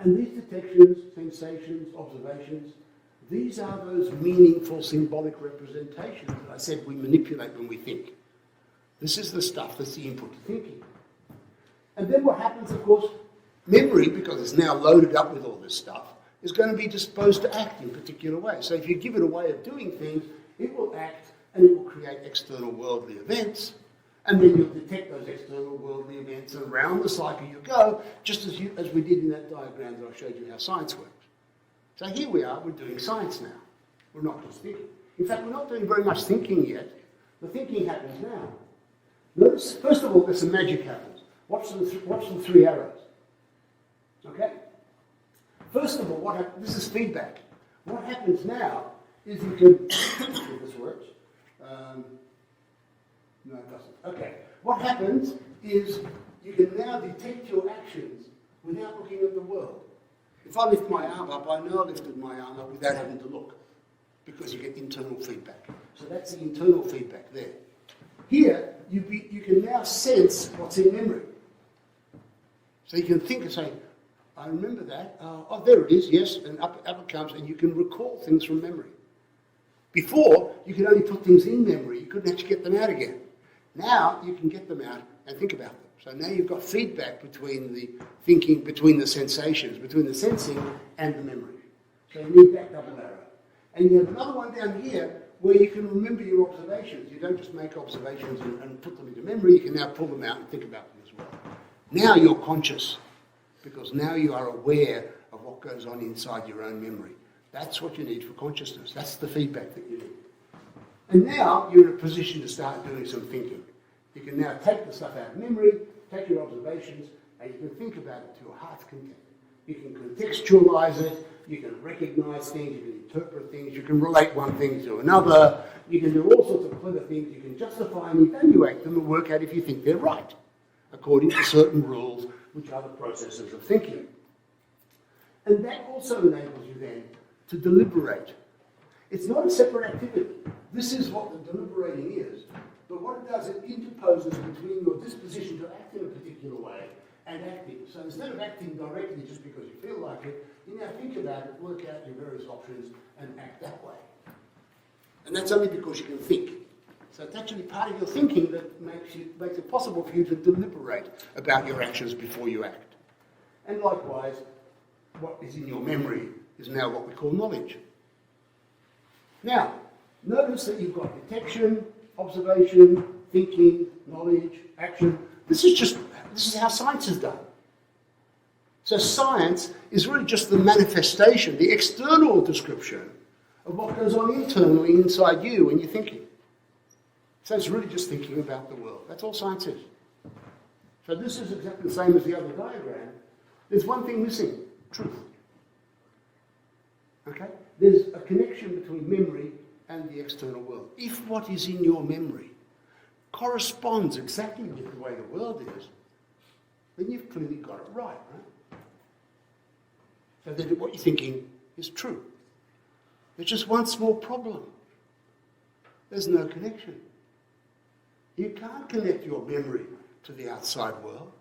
And these detections, sensations, observations, these are those meaningful symbolic representations that I said we manipulate when we think. This is the stuff that's the input to thinking. And then what happens, of course, memory, because it's now loaded up with all this stuff, is going to be disposed to act in particular ways. So if you give it a way of doing things, it will act and it will create external worldly events, and then you'll detect those external worldly events, and around the cycle you go, just as we did in that diagram that I showed you how science works. So here we are, we're doing science now. We're not just thinking. In fact, we're not doing very much thinking yet. The thinking happens now. Notice, first of all, there's some magic happens. Watch the 3 arrows. Okay? First of all, this is feedback. What happens now is you can, if this works, no, it doesn't. Okay. What happens is you can now detect your actions without looking at the world. If I lift my arm up, I know I lifted my arm up without having to look, because you get internal feedback. So that's the internal feedback there. Here, you can now sense what's in memory. So you can think and say, I remember that. Oh, there it is, yes, and up it comes, and you can recall things from memory. Before, you could only put things in memory. You couldn't actually get them out again. Now, you can get them out and think about them. So now you've got feedback between the thinking, between the sensations, between the sensing and the memory. So you need that double arrow. And you have another one down here where you can remember your observations. You don't just make observations and put them into memory. You can now pull them out and think about them as well. Now you're conscious, because now you are aware of what goes on inside your own memory. That's what you need for consciousness. That's the feedback that you need. And now you're in a position to start doing some thinking. You can now take the stuff out of memory, take your observations, and you can think about it to your heart's content. You can contextualize it, you can recognize things, you can interpret things, you can relate one thing to another, you can do all sorts of clever things, you can justify and evaluate them and work out if you think they're right, according to certain rules, which are the processes of thinking. And that also enables you then to deliberate. It's not a separate activity. This is what the deliberating is. But what it does, it interposes between your disposition to act in a particular way and acting. So instead of acting directly just because you feel like it, you now think about it, work out your various options, and act that way. And that's only because you can think. So it's actually part of your thinking that makes it possible for you to deliberate about your actions before you act. And likewise, what is in your memory is now what we call knowledge. Now, notice that you've got detection, observation, thinking, knowledge, action. This is how science is done. So science is really just the manifestation, the external description of what goes on internally inside you when you're thinking. So it's really just thinking about the world. That's all science is. So this is exactly the same as the other diagram. There's one thing missing, truth. Okay? There's a connection between memory and the external world. If what is in your memory corresponds exactly with the way the world is, then you've clearly got it right? So that what you're thinking is true. There's just one small problem. There's no connection. You can't connect your memory to the outside world.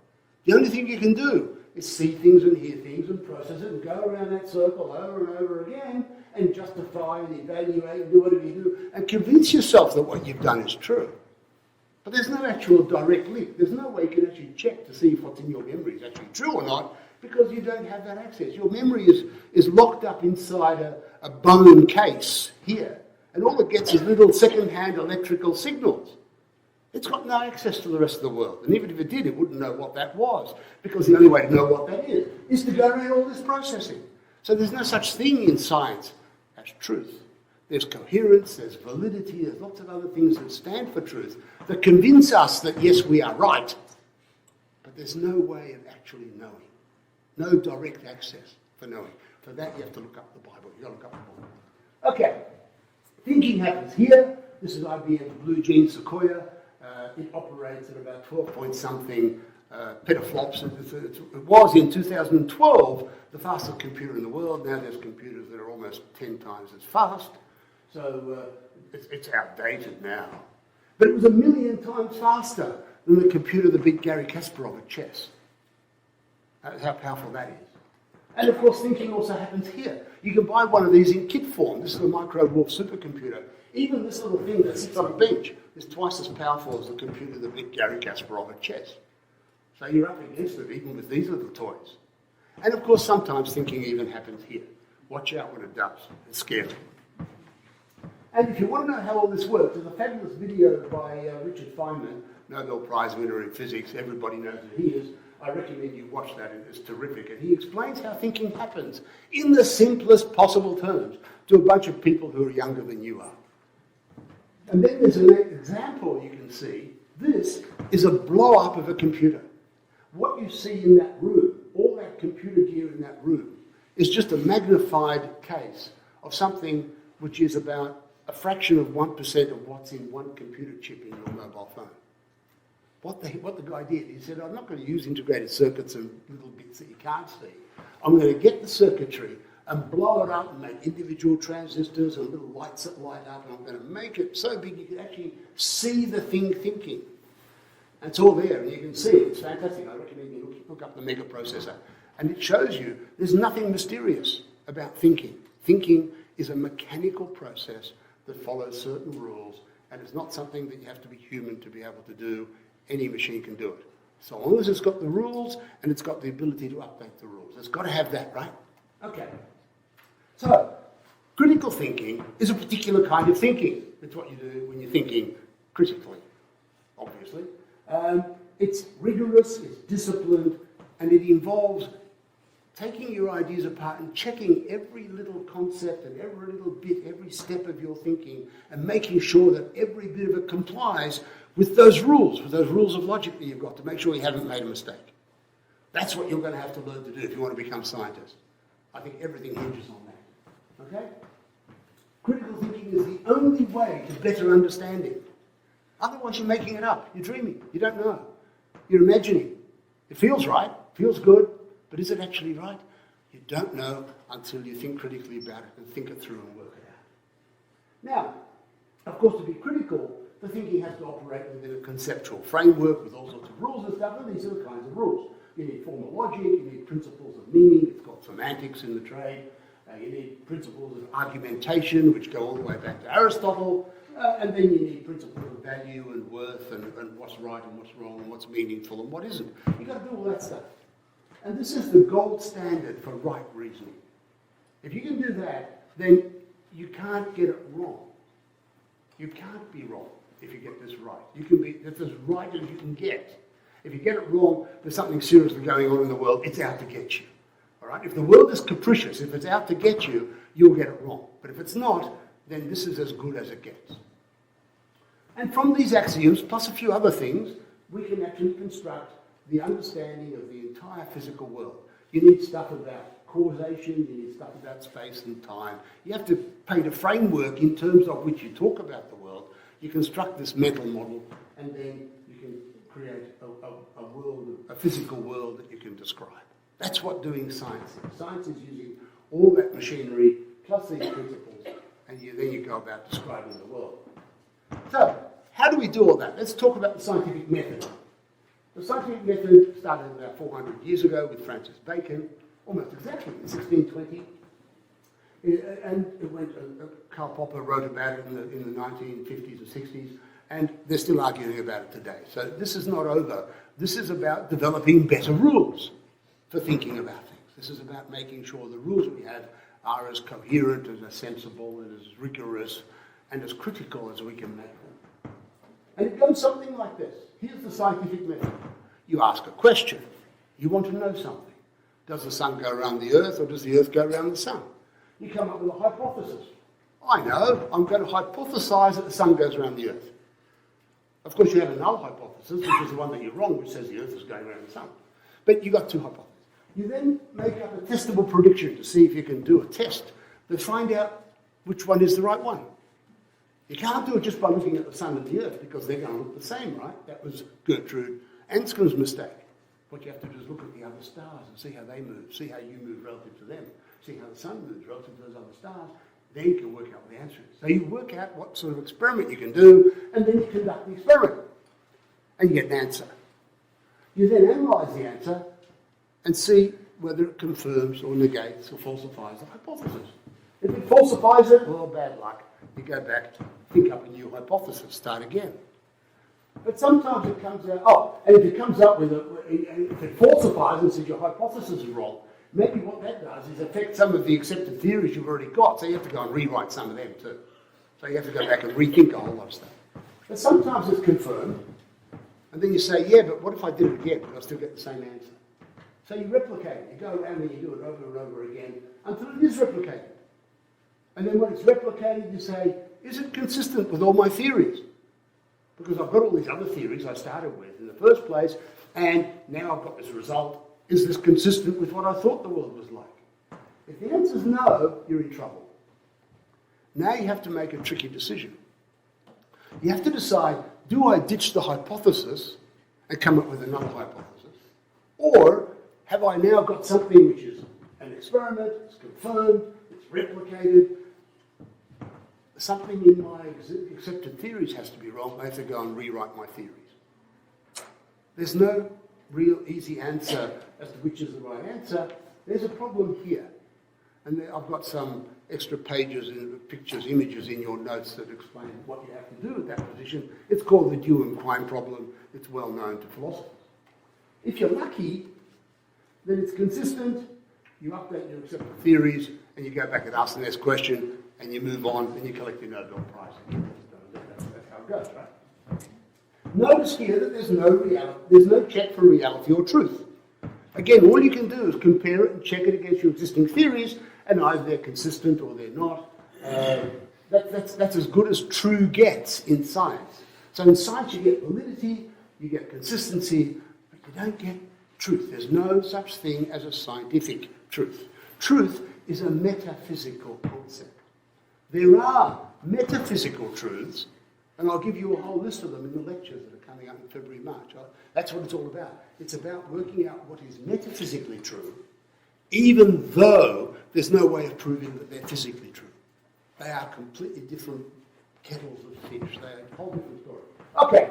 The only thing you can do is see things and hear things and process it and go around that circle over and over again and justify and evaluate and do whatever you do and convince yourself that what you've done is true. But there's no actual direct link. There's no way you can actually check to see if what's in your memory is actually true or not because you don't have that access. Your memory is locked up inside a bone case here and all it gets is little second-hand electrical signals. It's got no access to the rest of the world. And even if it did, it wouldn't know what that was because the only way to know what that is to go around all this processing. So there's no such thing in science as truth. There's coherence, there's validity, there's lots of other things that stand for truth that convince us that, yes, we are right. But there's no way of actually knowing. No direct access for knowing. For that, you have to look up the Bible. You've got to look up the Bible. Okay. Thinking happens here. This is IBM's Blue Gene Sequoia. It operates at about 12-point-something petaflops. It was in 2012 the fastest computer in the world. Now there's computers that are almost 10 times as fast. So it's outdated now. But it was 1 million times faster than the computer that beat Garry Kasparov at chess. That's how powerful that is. And of course, thinking also happens here. You can buy one of these in kit form. This is a micro-dwarf supercomputer. Even this little thing that sits on a bench is twice as powerful as the computer that beat Garry Kasparov at chess. So you're up against it even with these little toys. And of course, sometimes thinking even happens here. Watch out when it does. It's scary. And if you want to know how all this works, there's a fabulous video by Richard Feynman, Nobel Prize winner in physics. Everybody knows who he is. I recommend you watch that. It's terrific. And he explains how thinking happens in the simplest possible terms to a bunch of people who are younger than you are. And then there's an example you can see. This is a blow-up of a computer. What you see in that room, all that computer gear in that room, is just a magnified case of something which is about a fraction of 1% of what's in one computer chip in your mobile phone. What the guy did, he said, I'm not going to use integrated circuits and little bits that you can't see. I'm going to get the circuitry and blow it up and make individual transistors and little lights that light up, and I'm going to make it so big you can actually see the thing thinking. And it's all there, and you can see it. It's fantastic. I recommend you look up the mega processor. And it shows you there's nothing mysterious about thinking. Thinking is a mechanical process that follows certain rules, and it's not something that you have to be human to be able to do. Any machine can do it. So long as it's got the rules and it's got the ability to update the rules. It's got to have that, right? Okay. So, critical thinking is a particular kind of thinking. It's what you do when you're thinking critically, obviously. It's rigorous, it's disciplined, and it involves taking your ideas apart and checking every little concept and every little bit, every step of your thinking, and making sure that every bit of it complies with those rules of logic that you've got to make sure you haven't made a mistake. That's what you're going to have to learn to do if you want to become scientists. I think everything hinges on that. Okay? Critical thinking is the only way to better understanding. Otherwise, you're making it up. You're dreaming. You don't know. You're imagining. It feels right. Feels good. But is it actually right? You don't know until you think critically about it and think it through and work it out. Now, of course, to be critical, the thinking has to operate within a conceptual framework with all sorts of rules and stuff, and these are the kinds of rules. You need formal logic, you need principles of meaning, it's called semantics in the trade, you need principles of argumentation, which go all the way back to Aristotle, and then you need principles of value and worth and what's right and what's wrong and what's meaningful and what isn't. You've got to do all that stuff. And this is the gold standard for right reasoning. If you can do that, then you can't get it wrong. You can't be wrong if you get this right. You can be, that's as right as you can get. If you get it wrong, there's something seriously going on in the world. It's out to get you. All right? If the world is capricious, if it's out to get you, you'll get it wrong. But if it's not, then this is as good as it gets. And from these axioms, plus a few other things, we can actually construct the understanding of the entire physical world. You need stuff about causation, you need stuff about space and time. You have to paint a framework in terms of which you talk about the world. You construct this mental model, and then you can create a world, a physical world that you can describe. That's what doing science is. Science is using all that machinery plus these principles, and then you go about describing the world. So, how do we do all that? Let's talk about the scientific method. The scientific method started about 400 years ago with Francis Bacon, almost exactly in 1620. And it went, Karl Popper wrote about it in the 1950s and 60s, and they're still arguing about it today. So this is not over. This is about developing better rules for thinking about things. This is about making sure the rules we have are as coherent, and as sensible, and as rigorous, and as critical as we can make them. And it goes something like this. Here's the scientific method. You ask a question. You want to know something. Does the sun go around the earth, or does the earth go around the sun? You come up with a hypothesis. I know, I'm going to hypothesize that the sun goes around the earth. Of course, you have another hypothesis, which is the one that you're wrong, which says the earth is going around the sun. But you've got two hypotheses. You then make up a testable prediction to see if you can do a test to find out which one is the right one. You can't do it just by looking at the sun and the earth, because they're going to look the same, right? That was Gertrude Anscombe's mistake. What you have to do is look at the other stars and see how they move, see how you move relative to them, see how the sun moves relative to those other stars. Then you can work out what the answer is. So you work out what sort of experiment you can do, and then you conduct the experiment. And you get an answer. You then analyse the answer and see whether it confirms or negates or falsifies the hypothesis. If it falsifies it, well, bad luck. You go back, think up a new hypothesis, start again. But sometimes it comes out, and if it comes up with if it falsifies and says your hypothesis is wrong, maybe what that does is affect some of the accepted theories you've already got, so you have to go and rewrite some of them too. So you have to go back and rethink a whole lot of stuff. But sometimes it's confirmed, and then you say, yeah, but what if I did it again, but I still get the same answer? So you replicate it, you go around and you do it over and over again until it is replicated. And then when it's replicated, you say, is it consistent with all my theories? Because I've got all these other theories I started with in the first place, and now I've got this result. Is this consistent with what I thought the world was like? If the answer is no, you're in trouble. Now you have to make a tricky decision. You have to decide, do I ditch the hypothesis and come up with another hypothesis? Or have I now got something which is an experiment, it's confirmed, it's replicated, something in my accepted theories has to be wrong, I have to go and rewrite my theories. There's no real easy answer as to which is the right answer. There's a problem here. And I've got some extra pages, pictures, images in your notes that explain what you have to do at that position. It's called the Dewey-Quine problem. It's well known to philosophers. If you're lucky, then it's consistent, you update your accepted theories, and you go back and ask the next question, and you move on, and you collect your Nobel Prize. That's how it goes, right? Notice here that there's no check for reality or truth. Again, all you can do is compare it and check it against your existing theories, and either they're consistent or they're not. That's as good as true gets in science. So in science you get validity, you get consistency, but you don't get truth. There's no such thing as a scientific truth. Truth is a metaphysical concept. There are metaphysical truths, and I'll give you a whole list of them in the lectures that are coming up in February, March. That's what it's all about. It's about working out what is metaphysically true, even though there's no way of proving that they're physically true. They are completely different kettles of fish. They're a whole different story. Okay,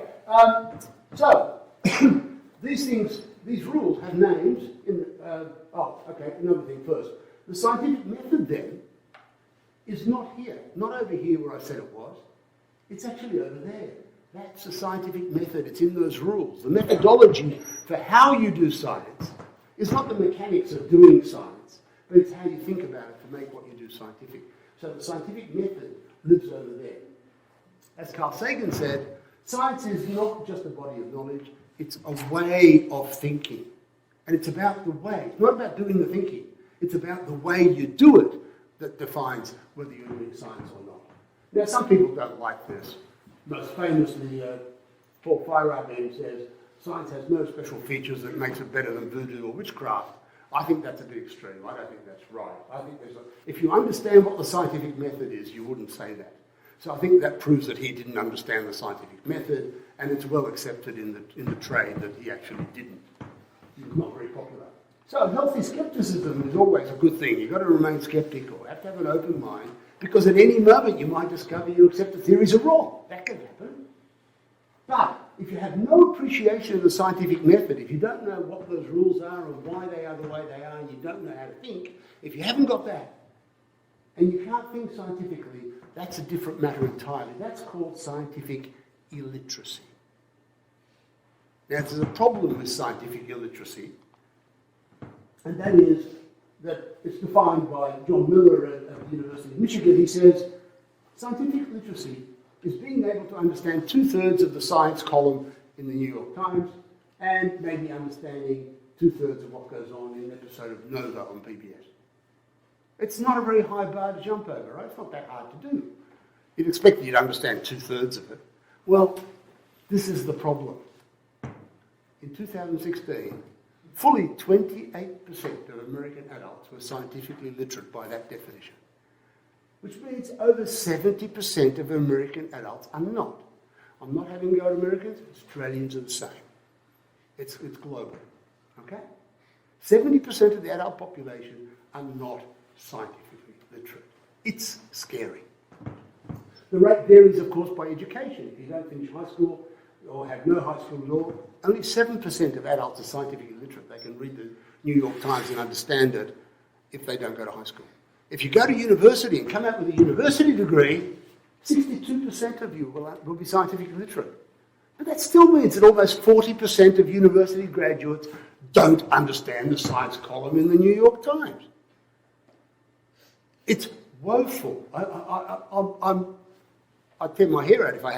so these rules have names. Another thing first. The scientific method then is not here, not over here where I said it was. It's actually over there. That's the scientific method. It's in those rules. The methodology for how you do science is not the mechanics of doing science. but it's how you think about it to make what you do scientific. So the scientific method lives over there. As Carl Sagan said, science is not just a body of knowledge, it's a way of thinking. And it's about the way. It's not about doing the thinking. It's about the way you do it that defines whether you're doing science or not. Now, some people don't like this. Most famously, Paul Feyerabend says, science has no special features that makes it better than voodoo or witchcraft. I think that's a bit extreme. I don't think that's right. I think if you understand what the scientific method is, you wouldn't say that. So I think that proves that he didn't understand the scientific method, and it's well accepted in the trade that he actually didn't. It's not very popular. So healthy skepticism is always a good thing. You've got to remain skeptical. You have to have an open mind, because at any moment you might discover you accept the theories are wrong. That can happen. But if you have no appreciation of the scientific method, if you don't know what those rules are and why they are the way they are, and you don't know how to think, if you haven't got that, and you can't think scientifically, that's a different matter entirely. That's called scientific illiteracy. Now, there's a problem with scientific illiteracy, and that is that it's defined by John Miller at the University of Michigan. He says, scientific literacy is being able to understand 2/3 of the science column in the New York Times and maybe understanding 2/3 of what goes on in an episode of Nova on PBS. It's not a very high bar to jump over, right? It's not that hard to do. You'd expect you'd understand 2/3 of it. Well, this is the problem. In 2016, fully 28% of American adults were scientifically literate by that definition, which means over 70% of American adults are not. I'm not having a go at Americans, Australians are the same. It's global, okay? 70% of the adult population are not scientifically literate. It's scary. The rate varies, of course, by education. If you don't finish high school or have no high school at all, only 7% of adults are scientifically literate. They can read the New York Times and understand it if they don't go to high school. If you go to university and come out with a university degree, 62% of you will be scientifically literate. But that still means that almost 40% of university graduates don't understand the science column in the New York Times. It's woeful. I'd tear my hair out if I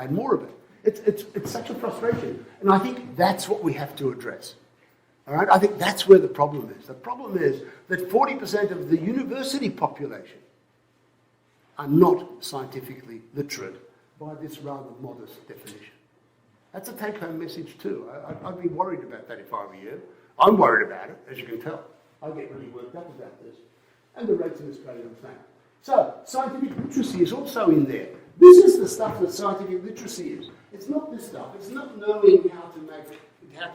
had more of it. It's such a frustration. And I think that's what we have to address. All right? I think that's where the problem is. The problem is that 40% of the university population are not scientifically literate by this rather modest definition. That's a take-home message too. I'd be worried about that if I were you. I'm worried about it, as you can tell. I get really worked up about this. And the rates in Australia are the same. So, scientific literacy is also in there. This is the stuff that scientific literacy is. It's not this stuff. It's not knowing how to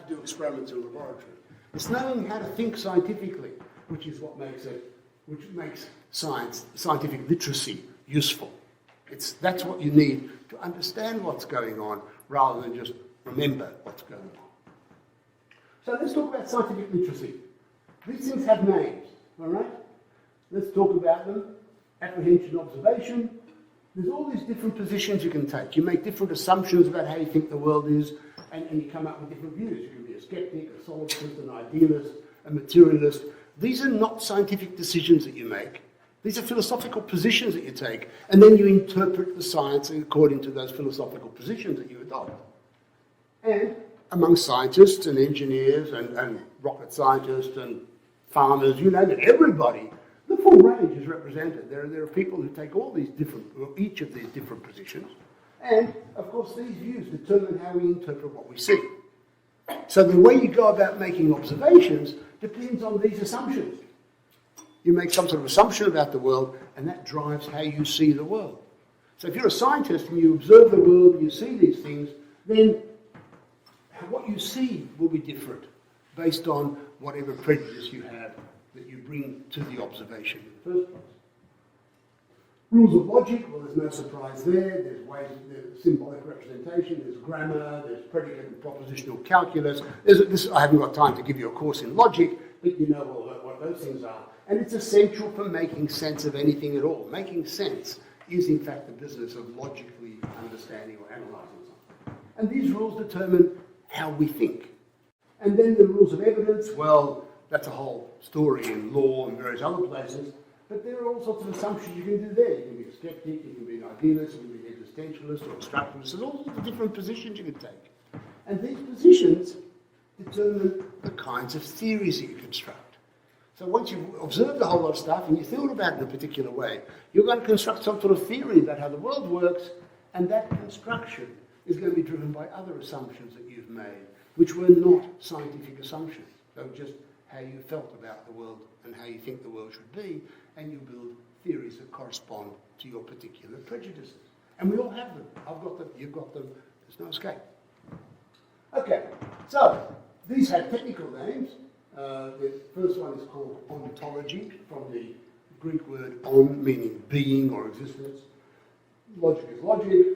do experiments in a laboratory. It's knowing how to think scientifically, which makes scientific literacy useful. That's what you need to understand what's going on rather than just remember what's going on. So let's talk about scientific literacy. These things have names, all right? Let's talk about them. Apprehension, observation. There's all these different positions you can take. You make different assumptions about how you think the world is, and you come up with different views. You can be a skeptic, a solipsist, an idealist, a materialist. These are not scientific decisions that you make. These are philosophical positions that you take, and then you interpret the science according to those philosophical positions that you adopt. And among scientists and engineers and rocket scientists and farmers, you name it, everybody, the full range is represented. There are people who take each of these different positions, and of course these views determine how we interpret what we see. So the way you go about making observations depends on these assumptions. You make some sort of assumption about the world, and that drives how you see the world. So if you're a scientist and you observe the world and you see these things, then what you see will be different based on whatever prejudice you have that you bring to the observation in the first place. Rules of logic, well, there's no surprise there. There's symbolic representation, there's grammar, there's predicate and propositional calculus. I haven't got time to give you a course in logic, but you know what those things are. And it's essential for making sense of anything at all. Making sense is, in fact, the business of logically understanding or analysing something. And these rules determine how we think. And then the rules of evidence, well, That's a whole story in law and various other places. But there are all sorts of assumptions you can do there. You can be a skeptic, you can be an idealist, you can be an existentialist or a structuralist. There's all sorts of different positions you can take. And these positions determine the kinds of theories that you construct. So once you've observed a whole lot of stuff and you thought about it in a particular way, you're going to construct some sort of theory about how the world works, and that construction is going to be driven by other assumptions that you've made, which were not scientific assumptions. They were just how you felt about the world and how you think the world should be, and you build theories that correspond to your particular prejudices. And we all have them. I've got them, you've got them, there's no escape. Okay, so these have technical names. The first one is called ontology, from the Greek word on, meaning being or existence. Logic is logic.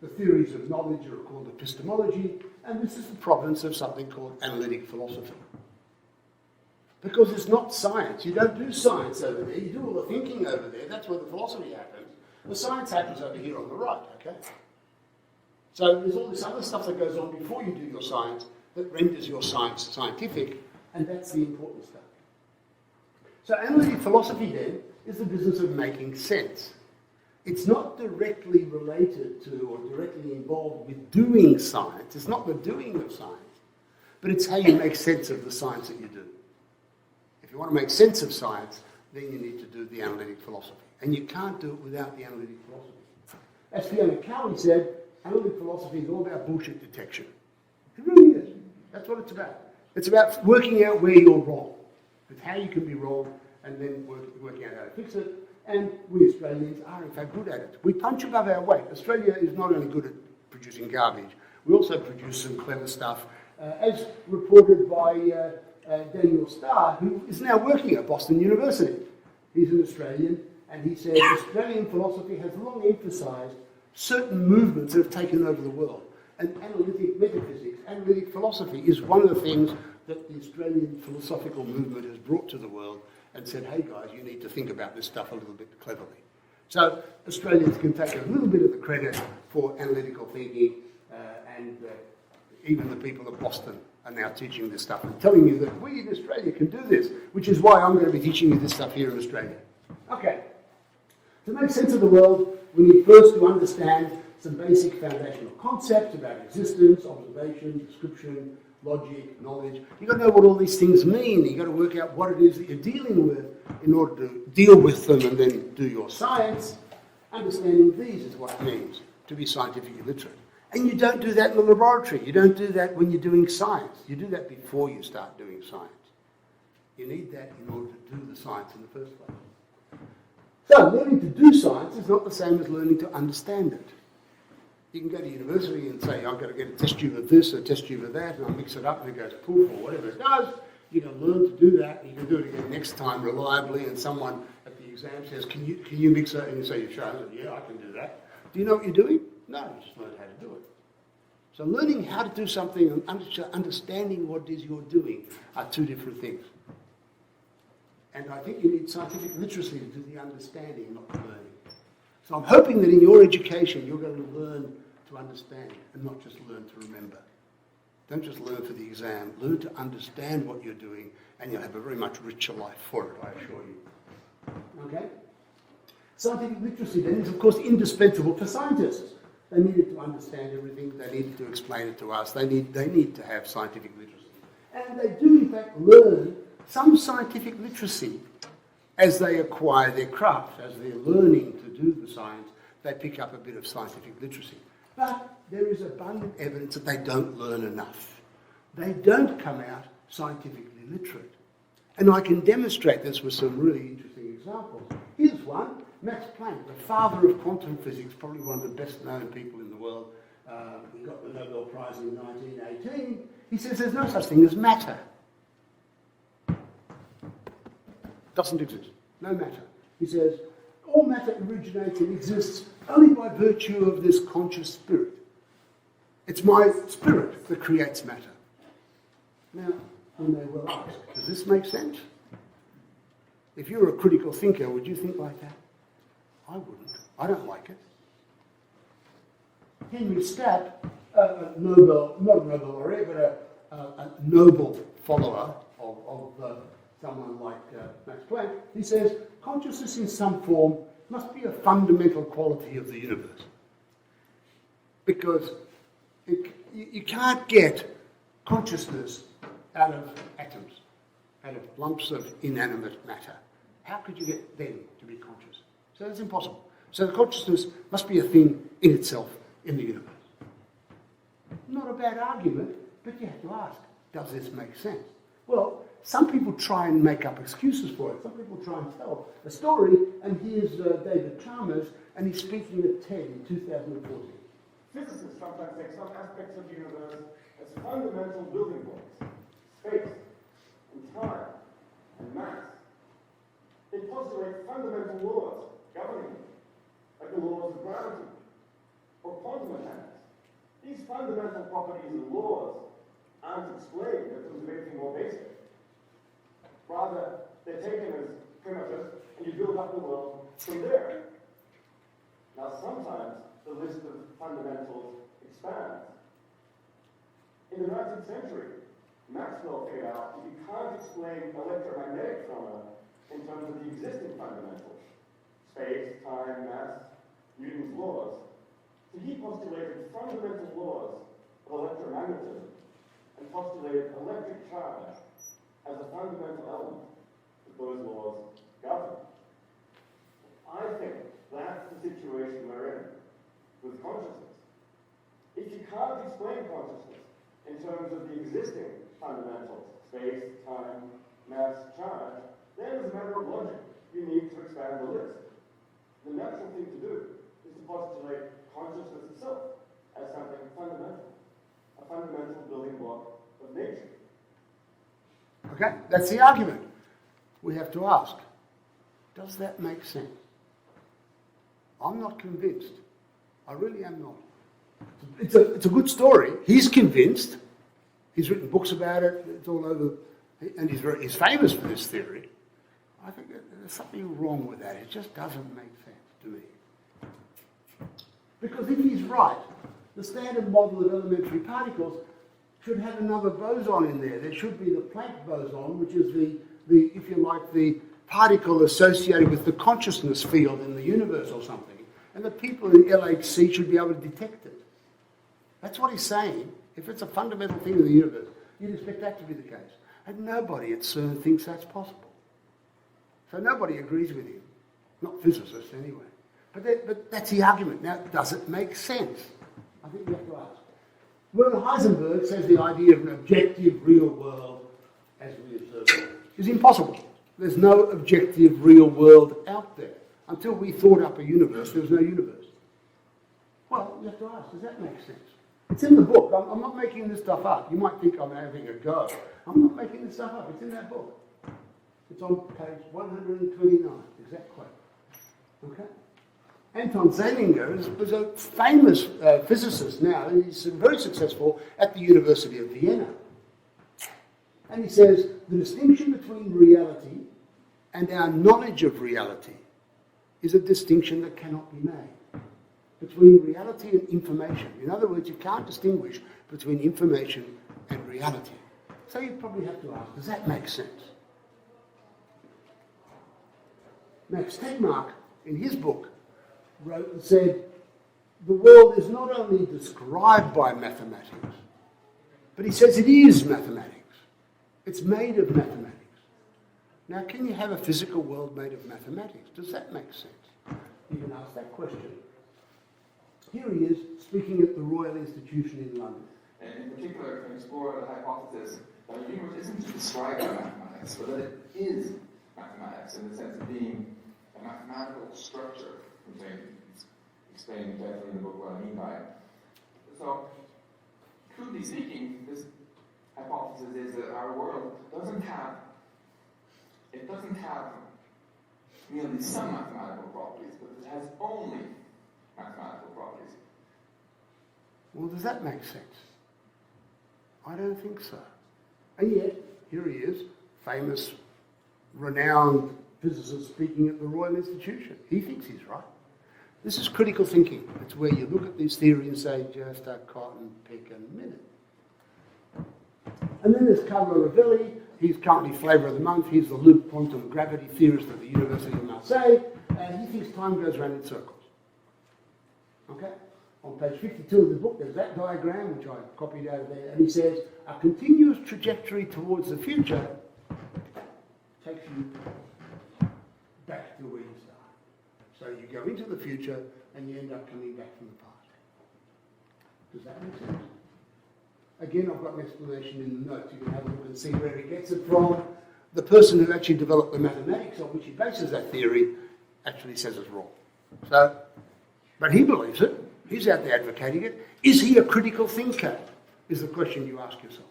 The theories of knowledge are called epistemology, and this is the province of something called analytic philosophy. Because it's not science. You don't do science over there. You do all the thinking over there. That's where the philosophy happens. The science happens over here on the right, okay? So there's all this other stuff that goes on before you do your science that renders your science scientific, and that's the important stuff. So analytic philosophy then is the business of making sense. It's not directly related to or directly involved with doing science. It's not the doing of science, but it's how you make sense of the science that you do. If you want to make sense of science, then you need to do the analytic philosophy. And you can't do it without the analytic philosophy. As Fiona Cowie said, analytic philosophy is all about bullshit detection. It really is. That's what it's about. It's about working out where you're wrong, with how you can be wrong, and then working out how to fix it. And we Australians are, in fact, good at it. We punch above our weight. Australia is not only good at producing garbage, we also produce some clever stuff, as reported by Daniel Starr, who is now working at Boston University. He's an Australian, and he said Australian philosophy has long emphasised certain movements that have taken over the world. And analytic metaphysics, analytic philosophy is one of the things that the Australian philosophical movement has brought to the world and said, hey guys, you need to think about this stuff a little bit cleverly. So Australians can take a little bit of the credit for analytical thinking, and even the people of Boston are now teaching this stuff and telling you that we in Australia can do this, which is why I'm going to be teaching you this stuff here in Australia. Okay. To make sense of the world, we need first to understand some basic foundational concepts about existence, observation, description, logic, knowledge. You've got to know what all these things mean. You've got to work out what it is that you're dealing with in order to deal with them and then do your science. Understanding these is what it means to be scientifically literate. And you don't do that in the laboratory. You don't do that when you're doing science. You do that before you start doing science. You need that in order to do the science in the first place. So learning to do science is not the same as learning to understand it. You can go to university and say, I've got to get a test tube of this, a test tube of that, and I'll mix it up and it goes poof or whatever it does. You can learn to do that, and you can do it again next time reliably, and someone at the exam says, can you mix it? And you say, yeah, I can do that. Do you know what you're doing? No, you just learned how to do it. So learning how to do something and understanding what it is you're doing are two different things. And I think you need scientific literacy to do the understanding, not the learning. So I'm hoping that in your education you're going to learn to understand and not just learn to remember. Don't just learn for the exam. Learn to understand what you're doing, and you'll have a very much richer life for it, I assure you. Okay? Scientific literacy then is, of course, indispensable for scientists. They needed to understand everything. They needed to explain it to us. They need to have scientific literacy. And they do, in fact, learn some scientific literacy as they acquire their craft. As they're learning to do the science, they pick up a bit of scientific literacy. But there is abundant evidence that they don't learn enough. They don't come out scientifically literate. And I can demonstrate this with some really interesting examples. Here's one. Max Planck, the father of quantum physics, probably one of the best known people in the world. He got the Nobel Prize in 1918. He says there's no such thing as matter. Doesn't exist. No matter. He says all matter originates and exists only by virtue of this conscious spirit. It's my spirit that creates matter. Now, you may well ask, does this make sense? If you're a critical thinker, would you think like that? I wouldn't. I don't like it. Henry Stapp, not a Nobel laureate, but a noble follower of someone like Max Planck. He says consciousness in some form must be a fundamental quality of the universe. Because you can't get consciousness out of atoms, out of lumps of inanimate matter. How could you get them to be conscious? So that's impossible. So the consciousness must be a thing in itself in the universe. Not a bad argument, but you have to ask, does this make sense? Well, some people try and make up excuses for it. Some people try and tell a story, and here's David Chalmers, and he's speaking at TED in 2014. Physicists sometimes take some aspects of the universe as fundamental building blocks, space, and time, and mass. They postulate fundamental laws governing them, like the laws of gravity or quantum mechanics. These fundamental properties and laws aren't explained in terms of anything more basic. Rather, they're taken as primitive, and you build up the world from there. Now, sometimes the list of fundamentals expands. In the 19th century, Maxwell figured out that you can't explain electromagnetic phenomena in terms of the existing fundamentals, space, time, mass, Newton's laws. So he postulated fundamental laws of electromagnetism and postulated electric charge as a fundamental element that those laws govern. I think that's the situation we're in with consciousness. If you can't explain consciousness in terms of the existing fundamentals, space, time, mass, charge, then as a matter of logic, you need to expand the list. The natural thing to do is to postulate consciousness itself as something fundamental, a fundamental building block of nature. Okay, that's the argument. We have to ask, does that make sense? I'm not convinced. I really am not. It's a good story. He's convinced. He's written books about it. It's all over, and he's famous for this theory. I think there's something wrong with that. It just doesn't make sense to me. Because if he's right, the standard model of elementary particles should have another boson in there. There should be the Planck boson, which is the if you like, the particle associated with the consciousness field in the universe or something. And the people in LHC should be able to detect it. That's what he's saying. If it's a fundamental thing in the universe, you'd expect that to be the case. And nobody at CERN thinks that's possible. So nobody agrees with him. Not physicists, anyway. But that's the argument. Now, does it make sense? I think we have to ask. Werner Heisenberg says the idea of an objective real world, as we observe it, is impossible. There's no objective real world out there. Until we thought up a universe, there was no universe. Well, you have to ask, does that make sense? It's in the book. I'm not making this stuff up. You might think I'm having a go. I'm not making this stuff up. It's in that book. It's on page 129, exact quote. Okay? Anton Zeilinger was a famous physicist now. He's very successful at the University of Vienna. And he says, the distinction between reality and our knowledge of reality is a distinction that cannot be made. Between reality and information. In other words, you can't distinguish between information and reality. So you probably have to ask, does that make sense? Max Tegmark, in his book, wrote and said, the world is not only described by mathematics, but he says it is mathematics. It's made of mathematics. Now, can you have a physical world made of mathematics? Does that make sense? You can ask that question. Here he is, speaking at the Royal Institution in London. And in particular, can explore the hypothesis that the universe isn't described by mathematics, but that it is mathematics in the sense of being a mathematical structure. It's explained carefully in the book what I mean by it. So, crudely speaking, this hypothesis is that our world doesn't have merely some mathematical properties, but it has only mathematical properties. Well, does that make sense? I don't think so. And yet, here he is, famous, renowned physicist speaking at the Royal Institution. He thinks he's right. This is critical thinking. It's where you look at this theory and say, just a cotton pick a minute. And then there's Carlo Rovelli, He's currently flavour of the month. He's the loop quantum gravity theorist at the University of Marseille, and he thinks time goes round in circles. Okay? On page 52 of the book, there's that diagram, which I copied out of there, and he says, a continuous trajectory towards the future takes you back to where you started. So you go into the future, and you end up coming back from the past. Does that make sense? Again, I've got an explanation in the notes. You can have a look and see where he gets it from. The person who actually developed the mathematics on which he bases that theory actually says it's wrong. So, but he believes it. He's out there advocating it. Is he a critical thinker? Is the question you ask yourself.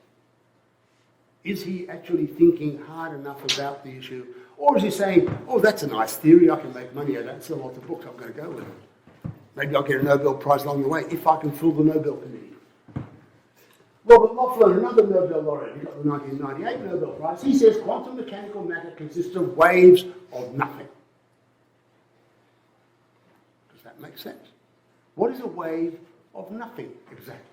Is he actually thinking hard enough about the issue? Or is he saying, oh, that's a nice theory, I can make money, I don't sell lots of books, I'm going to go with it. Maybe I'll get a Nobel Prize along the way if I can fool the Nobel Committee. Robert Laughlin, another Nobel laureate, he got the 1998 Nobel Prize, he says quantum mechanical matter consists of waves of nothing. Does that make sense? What is a wave of nothing exactly?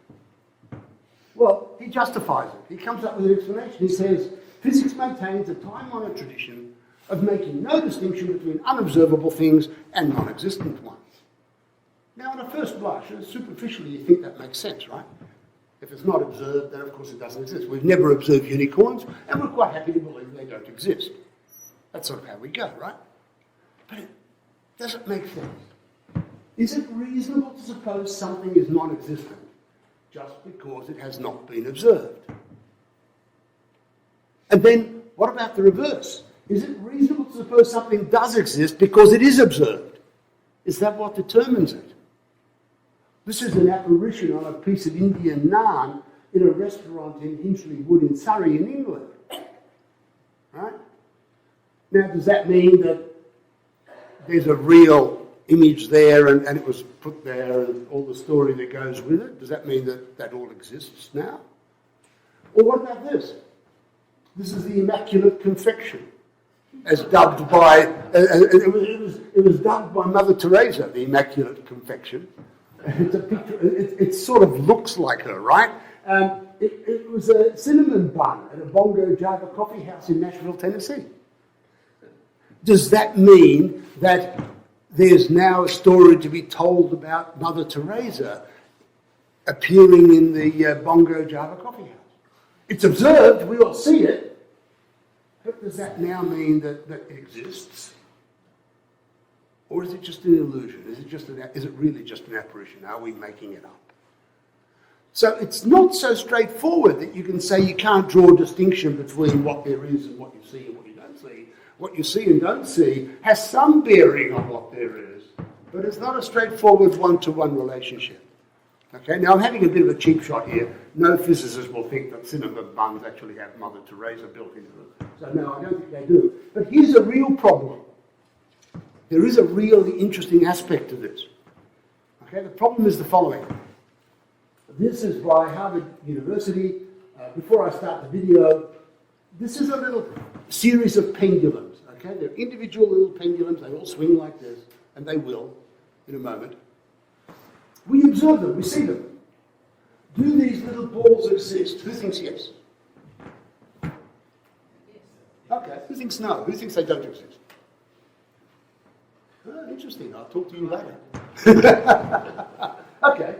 Well, he justifies it. He comes up with an explanation. He says, physics maintains a time-honoured tradition of making no distinction between unobservable things and non-existent ones. Now, on a first blush, superficially, you think that makes sense, right? If it's not observed, then of course it doesn't exist. We've never observed unicorns, and we're quite happy to believe they don't exist. That's sort of how we go, right? But it doesn't make sense. Is it reasonable to suppose something is non-existent just because it has not been observed? And then, what about the reverse? Is it reasonable to suppose something does exist because it is observed? Is that what determines it? This is an apparition on a piece of Indian naan in a restaurant in Hinchley Wood in Surrey in England. Right? Now, does that mean that there's a real image there and it was put there and all the story that goes with it? Does that mean that that all exists now? Or what about this? This is the Immaculate Confection, as dubbed by, it was dubbed by Mother Teresa, the Immaculate Confection. It's a picture, it sort of looks like her, right? It was a cinnamon bun at a Bongo Java coffee house in Nashville, Tennessee. Does that mean that there's now a story to be told about Mother Teresa appearing in the Bongo Java coffee house? It's observed, we all see it, but does that now mean that it exists? Or is it just an illusion? Is it really just an apparition? Are we making it up? So it's not so straightforward that you can say you can't draw a distinction between what there is and what you see and what you don't see. What you see and don't see has some bearing on what there is, but it's not a straightforward one-to-one relationship. Okay, now I'm having a bit of a cheap shot here. No physicist will think that cinnamon buns actually have Mother Teresa built into them. So no, I don't think they do. But here's a real problem. There is a really interesting aspect to this. Okay, the problem is the following. This is by Harvard University. Before I start the video, this is a little series of pendulums. Okay, they're individual little pendulums. They all swing like this, and they will in a moment. We observe them. We see them. Do these little balls exist? Who thinks yes? Okay. Who thinks no? Who thinks they don't exist? Oh, interesting. I'll talk to you later. Okay.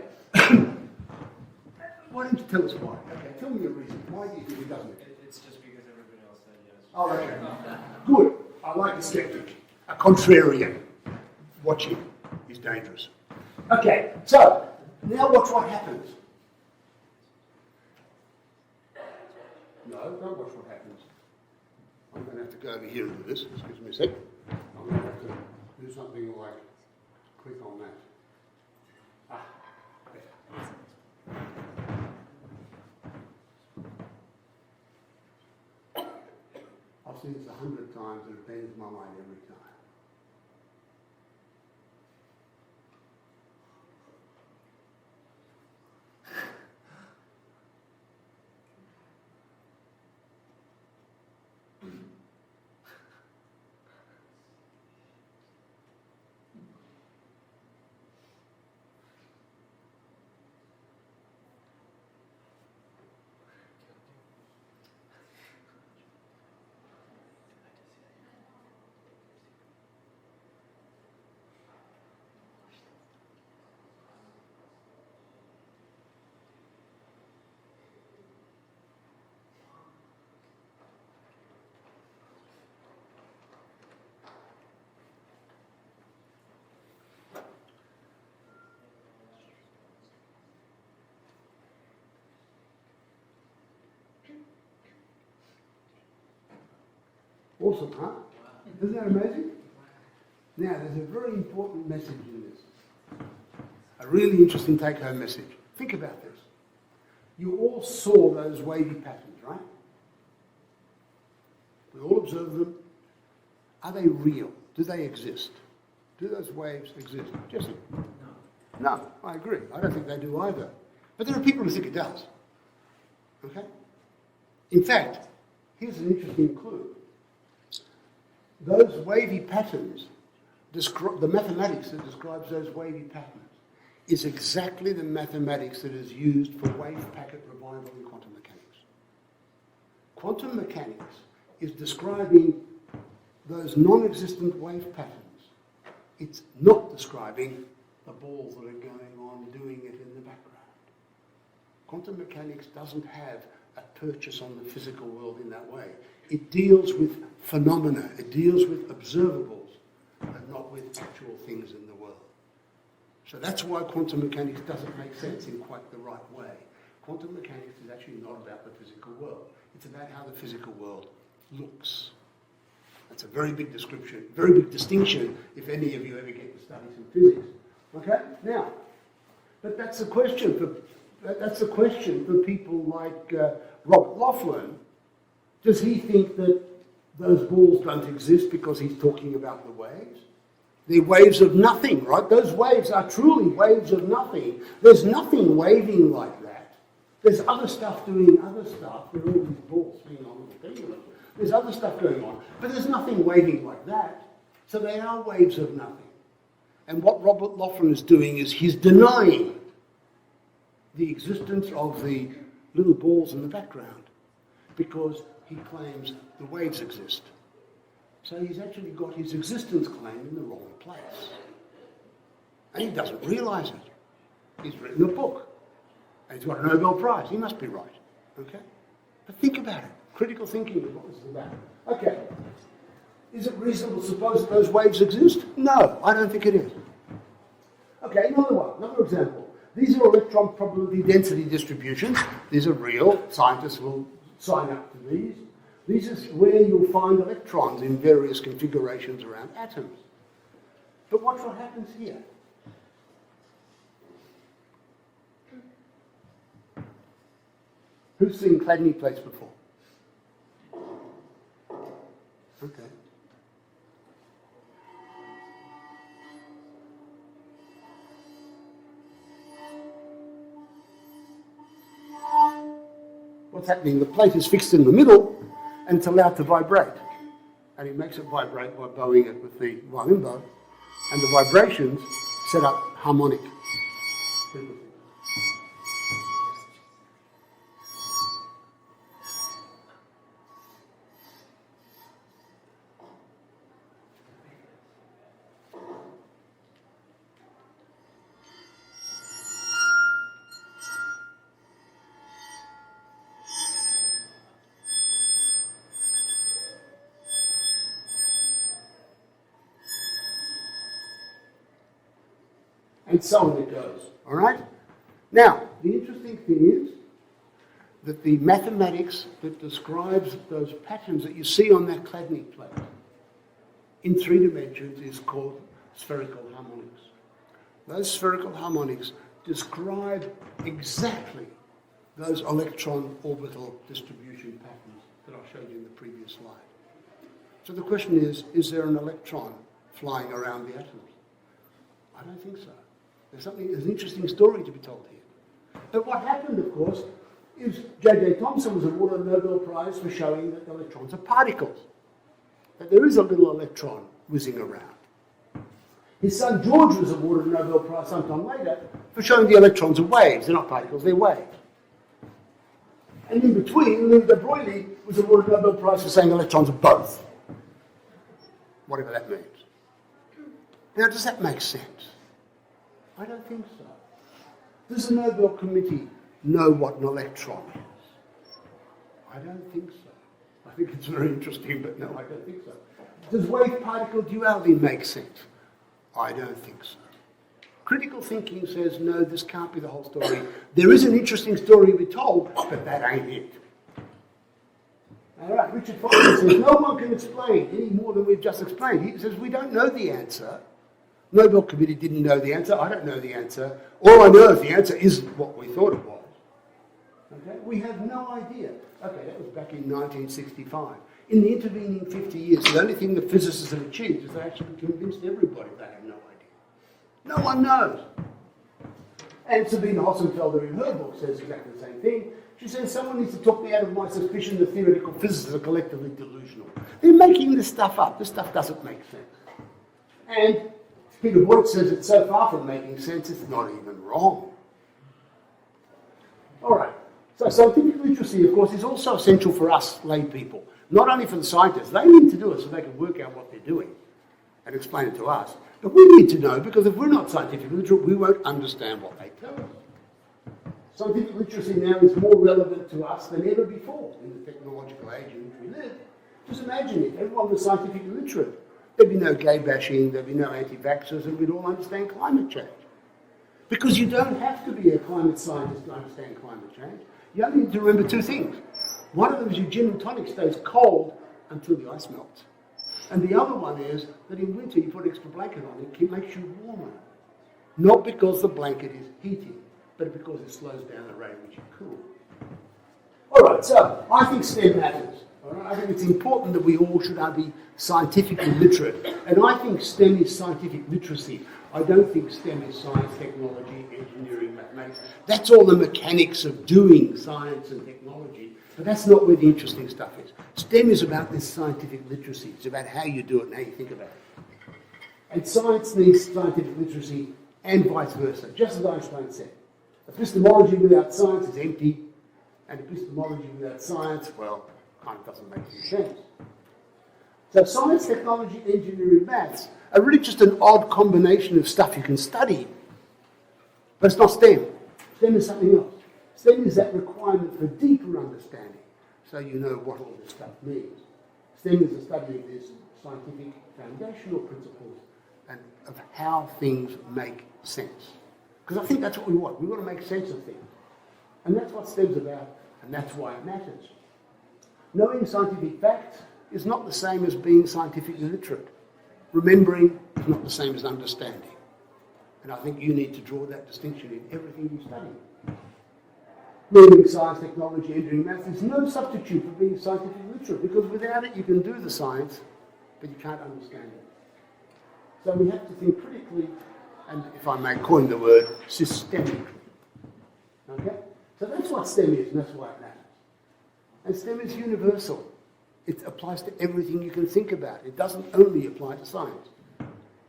Why don't you tell us why? Okay, tell me your reason. Why do you think it doesn't exist? It's just because everybody else said yes. Oh, okay. Good. I like a skeptic. A contrarian. Watching is dangerous. Okay, so now watch what happens. No, don't watch what happens. I'm going to have to go over here and do this. Excuse me a sec. I'm going to have to do something like click on that. Ah, there. I've seen this 100 times and it bends my mind every time. Awesome, huh? Isn't that amazing? Now, there's a very important message in this. A really interesting take-home message. Think about this. You all saw those wavy patterns, right? We all observe them. Are they real? Do they exist? Do those waves exist? Jesse? No, I agree. I don't think they do either. But there are people who think it does. Okay? In fact, here's an interesting clue. Those wavy patterns, the mathematics that describes those wavy patterns, is exactly the mathematics that is used for wave packet revival in quantum mechanics. Quantum mechanics is describing those non-existent wave patterns. It's not describing the balls that are going on doing it in the background. Quantum mechanics doesn't have a purchase on the physical world in that way. It deals with phenomena, it deals with observables, but not with actual things in the world. So that's why quantum mechanics doesn't make sense in quite the right way. Quantum mechanics is actually not about the physical world. It's about how the physical world looks. That's a very big description, very big distinction if any of you ever get to study some physics. Okay? Now, but that's a question for people like Robert Laughlin. Does he think that those balls don't exist because he's talking about the waves? They're waves of nothing, right? Those waves are truly waves of nothing. There's nothing waving like that. There's other stuff doing other stuff. There are all these balls spinning on the pendulum. There's other stuff going on, but there's nothing waving like that. So they are waves of nothing. And what Robert Laughlin is doing is he's denying the existence of the little balls in the background because he claims the waves exist. So he's actually got his existence claim in the wrong place. And he doesn't realise it. He's written a book. And he's got a Nobel Prize. He must be right. Okay? But think about it. Critical thinking is what this is about. Okay. Is it reasonable to suppose that those waves exist? No, I don't think it is. Okay, another example. These are electron probability density distributions. These are real. Scientists will sign up to these. These are where you'll find electrons in various configurations around atoms. But watch what happens here. Who's seen Chladni plates before? Okay. What's happening? The plate is fixed in the middle and it's allowed to vibrate. And he makes it vibrate by bowing it with the violin bow. And the vibrations set up harmonic frequencies. And so on it goes. All right? Now, the interesting thing is that the mathematics that describes those patterns that you see on that Chladni plate in 3 dimensions is called spherical harmonics. Those spherical harmonics describe exactly those electron orbital distribution patterns that I showed you in the previous slide. So the question is there an electron flying around the atoms? I don't think so. There's an interesting story to be told here. But what happened, of course, is J.J. Thomson was awarded a Nobel Prize for showing that electrons are particles, that there is a little electron whizzing around. His son George was awarded a Nobel Prize sometime later for showing the electrons are waves. They're not particles, they're waves. And in between, Louis de Broglie was awarded a Nobel Prize for saying electrons are both. Whatever that means. Now, does that make sense? I don't think so. Does the Nobel Committee know what an electron is? I don't think so. I think it's very interesting, but no, I don't think so. Does wave-particle duality make sense? I don't think so. Critical thinking says, no, this can't be the whole story. There is an interesting story to be told, but that ain't it. All right, Richard Feynman says, no one can explain any more than we've just explained. He says, we don't know the answer. Nobel Committee didn't know the answer. I don't know the answer. All I know is the answer isn't what we thought it was. Okay? We have no idea. Okay, that was back in 1965. In the intervening 50 years, the only thing that physicists have achieved is they actually convinced everybody they have no idea. No one knows. And Sabine Hossenfelder in her book says exactly the same thing. She says, someone needs to talk me out of my suspicion that theoretical physicists are collectively delusional. They're making this stuff up. This stuff doesn't make sense. And Peter Boyd says it's so far from making sense, it's not even wrong. All right. So scientific literacy, of course, is also essential for us lay people. Not only for the scientists. They need to do it so they can work out what they're doing and explain it to us. But we need to know, because if we're not scientifically literate, we won't understand what they tell us. Scientific literacy now is more relevant to us than ever before in the technological age in which we live. Just imagine if everyone was scientifically literate. There'd be no gay bashing, there'd be no anti-vaxxers, and we'd all understand climate change. Because you don't have to be a climate scientist to understand climate change. You only need to remember two things. One of them is your gin and tonic stays cold until the ice melts. And the other one is that in winter you put extra blanket on, it makes you warmer. Not because the blanket is heating, but because it slows down the rate at which you cool. All right, so I think STEM matters. All right? I think it's important that we all should be scientifically literate. And I think STEM is scientific literacy. I don't think STEM is science, technology, engineering, mathematics. That's all the mechanics of doing science and technology. But that's not where the interesting stuff is. STEM is about this scientific literacy. It's about how you do it and how you think about it. And science needs scientific literacy and vice versa, just as Einstein said. Epistemology without science is empty, and epistemology without science, well, kind of doesn't make any sense. So science, technology, engineering, maths are really just an odd combination of stuff you can study. But it's not STEM. STEM is something else. STEM is that requirement for deeper understanding, so you know what all this stuff means. STEM is the study of these scientific foundational principles and of how things make sense. Because I think that's what we want. We want to make sense of things. And that's what STEM's about, and that's why it matters. Knowing scientific facts is not the same as being scientifically literate. Remembering is not the same as understanding. And I think you need to draw that distinction in everything you study. Learning science, technology, engineering, maths is no substitute for being scientifically literate, because without it you can do the science, but you can't understand it. So we have to think critically, and if I may coin the word, systemically. Okay? So that's what STEM is, and that's why it matters. And STEM is universal. It applies to everything you can think about. It doesn't only apply to science.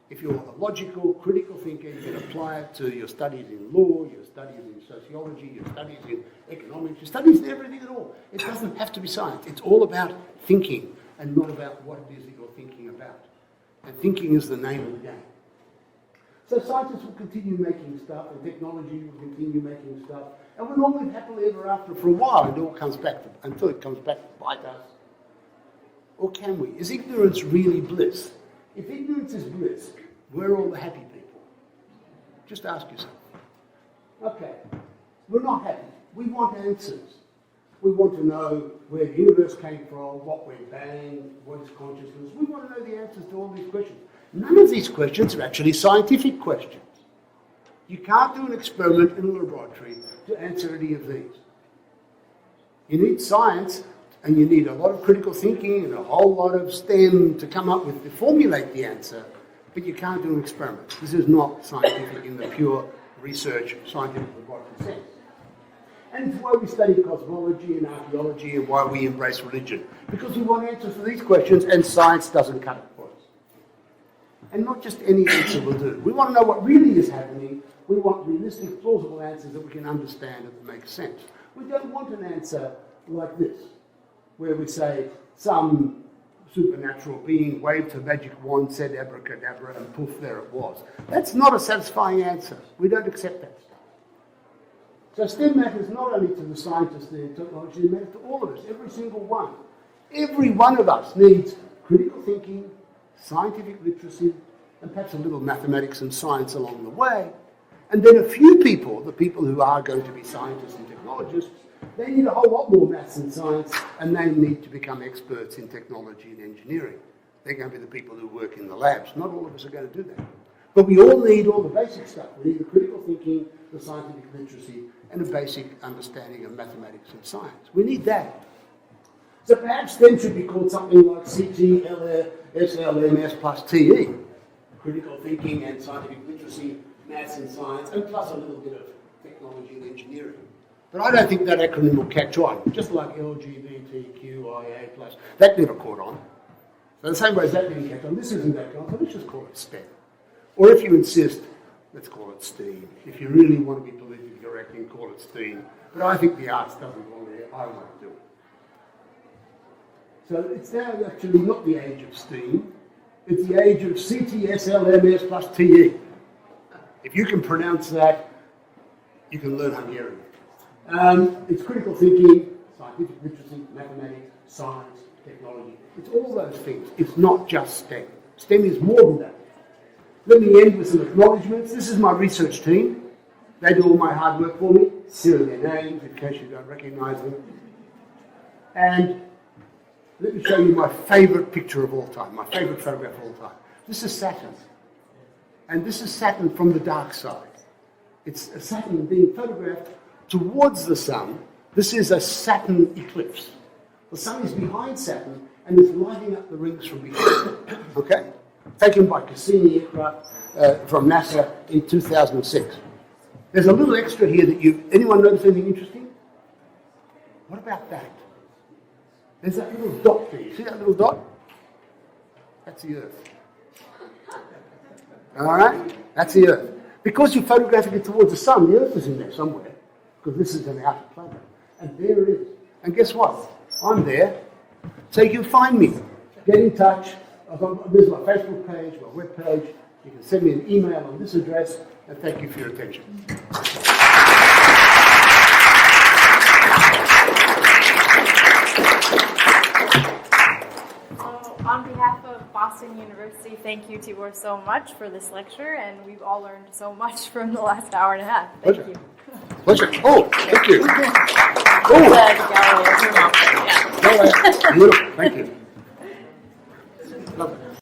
If you're a logical, critical thinker, you can apply it to your studies in law, your studies in sociology, your studies in economics, your studies in everything at all. It doesn't have to be science. It's all about thinking and not about what it is that you're thinking about. And thinking is the name of the game. So scientists will continue making stuff, and technology will continue making stuff, and we'll all live happily ever after for a while until it comes back to bite us. Or can we? Is ignorance really bliss? If ignorance is bliss, we're all the happy people. Just ask yourself. Okay, we're not happy. We want answers. We want to know where the universe came from, what we're banging, what is consciousness. We want to know the answers to all these questions. None of these questions are actually scientific questions. You can't do an experiment in a laboratory to answer any of these. You need science, and you need a lot of critical thinking and a whole lot of STEM to come up with, to formulate the answer, but you can't do an experiment. This is not scientific in the pure research, scientific laboratory sense. And it's why we study cosmology and archaeology and why we embrace religion. Because we want answers for these questions, and science doesn't cut it for us. And not just any answer will do. We want to know what really is happening. We want realistic, plausible answers that we can understand and that make sense. We don't want an answer like this, where we say some supernatural being waved a magic wand, said abracadabra, and poof, there it was. That's not a satisfying answer. We don't accept that stuff. So STEM matters not only to the scientists and the technology, it matters to all of us, every single one. Every one of us needs critical thinking, scientific literacy, and perhaps a little mathematics and science along the way. And then a few people, the people who are going to be scientists and technologists, They need a whole lot more maths and science, and they need to become experts in technology and engineering. They're going to be the people who work in the labs. Not all of us are going to do that. But we all need all the basic stuff. We need the critical thinking, the scientific literacy, and a basic understanding of mathematics and science. We need that. So perhaps STEM should be called something like CT, LR, SLMS plus TE. Critical thinking and scientific literacy, maths and science, and plus a little bit of technology and engineering. But I don't think that acronym will catch on, just like LGBTQIA+. That never caught on. So the same way as that didn't catch on, this isn't that kind, so let's just call it STEM. Or if you insist, let's call it STEAM. If you really want to be politically correct, then call it STEAM. But I think the arts doesn't belong there. I want to do it. So it's now actually not the age of STEAM. It's the age of CTSLMS plus TE. If you can pronounce that, you can learn Hungarian. It's critical thinking, scientific literacy, mathematics, science, technology. It's all those things. It's not just STEM. STEM is more than that. Let me end with some acknowledgements. This is my research team. They do all my hard work for me. Here are their names, in case you don't recognize them. And let me show you my favorite picture of all time, my favorite photograph of all time. This is Saturn. And this is Saturn from the dark side. It's a Saturn being photographed towards the sun. This is a Saturn eclipse. The sun is behind Saturn and is lighting up the rings from behind. Okay? Taken by Cassini aircraft from NASA in 2006. There's a little extra here that anyone notice anything interesting? What about that? There's that little dot there. You see that little dot? That's the Earth. All right? That's the Earth. Because you're photographing it towards the sun, the Earth is in there somewhere. Because this is an outer planet. And there it is. And guess what? I'm there. So you can find me. Get in touch. There's my Facebook page, my web page. You can send me an email on this address. And thank you for your attention. On behalf of Boston University, thank you, Tibor, so much for this lecture, and we've all learned so much from the last hour and a half. Thank you. Pleasure. Oh, thank you. Oh. Beautiful. Thank you. Love it.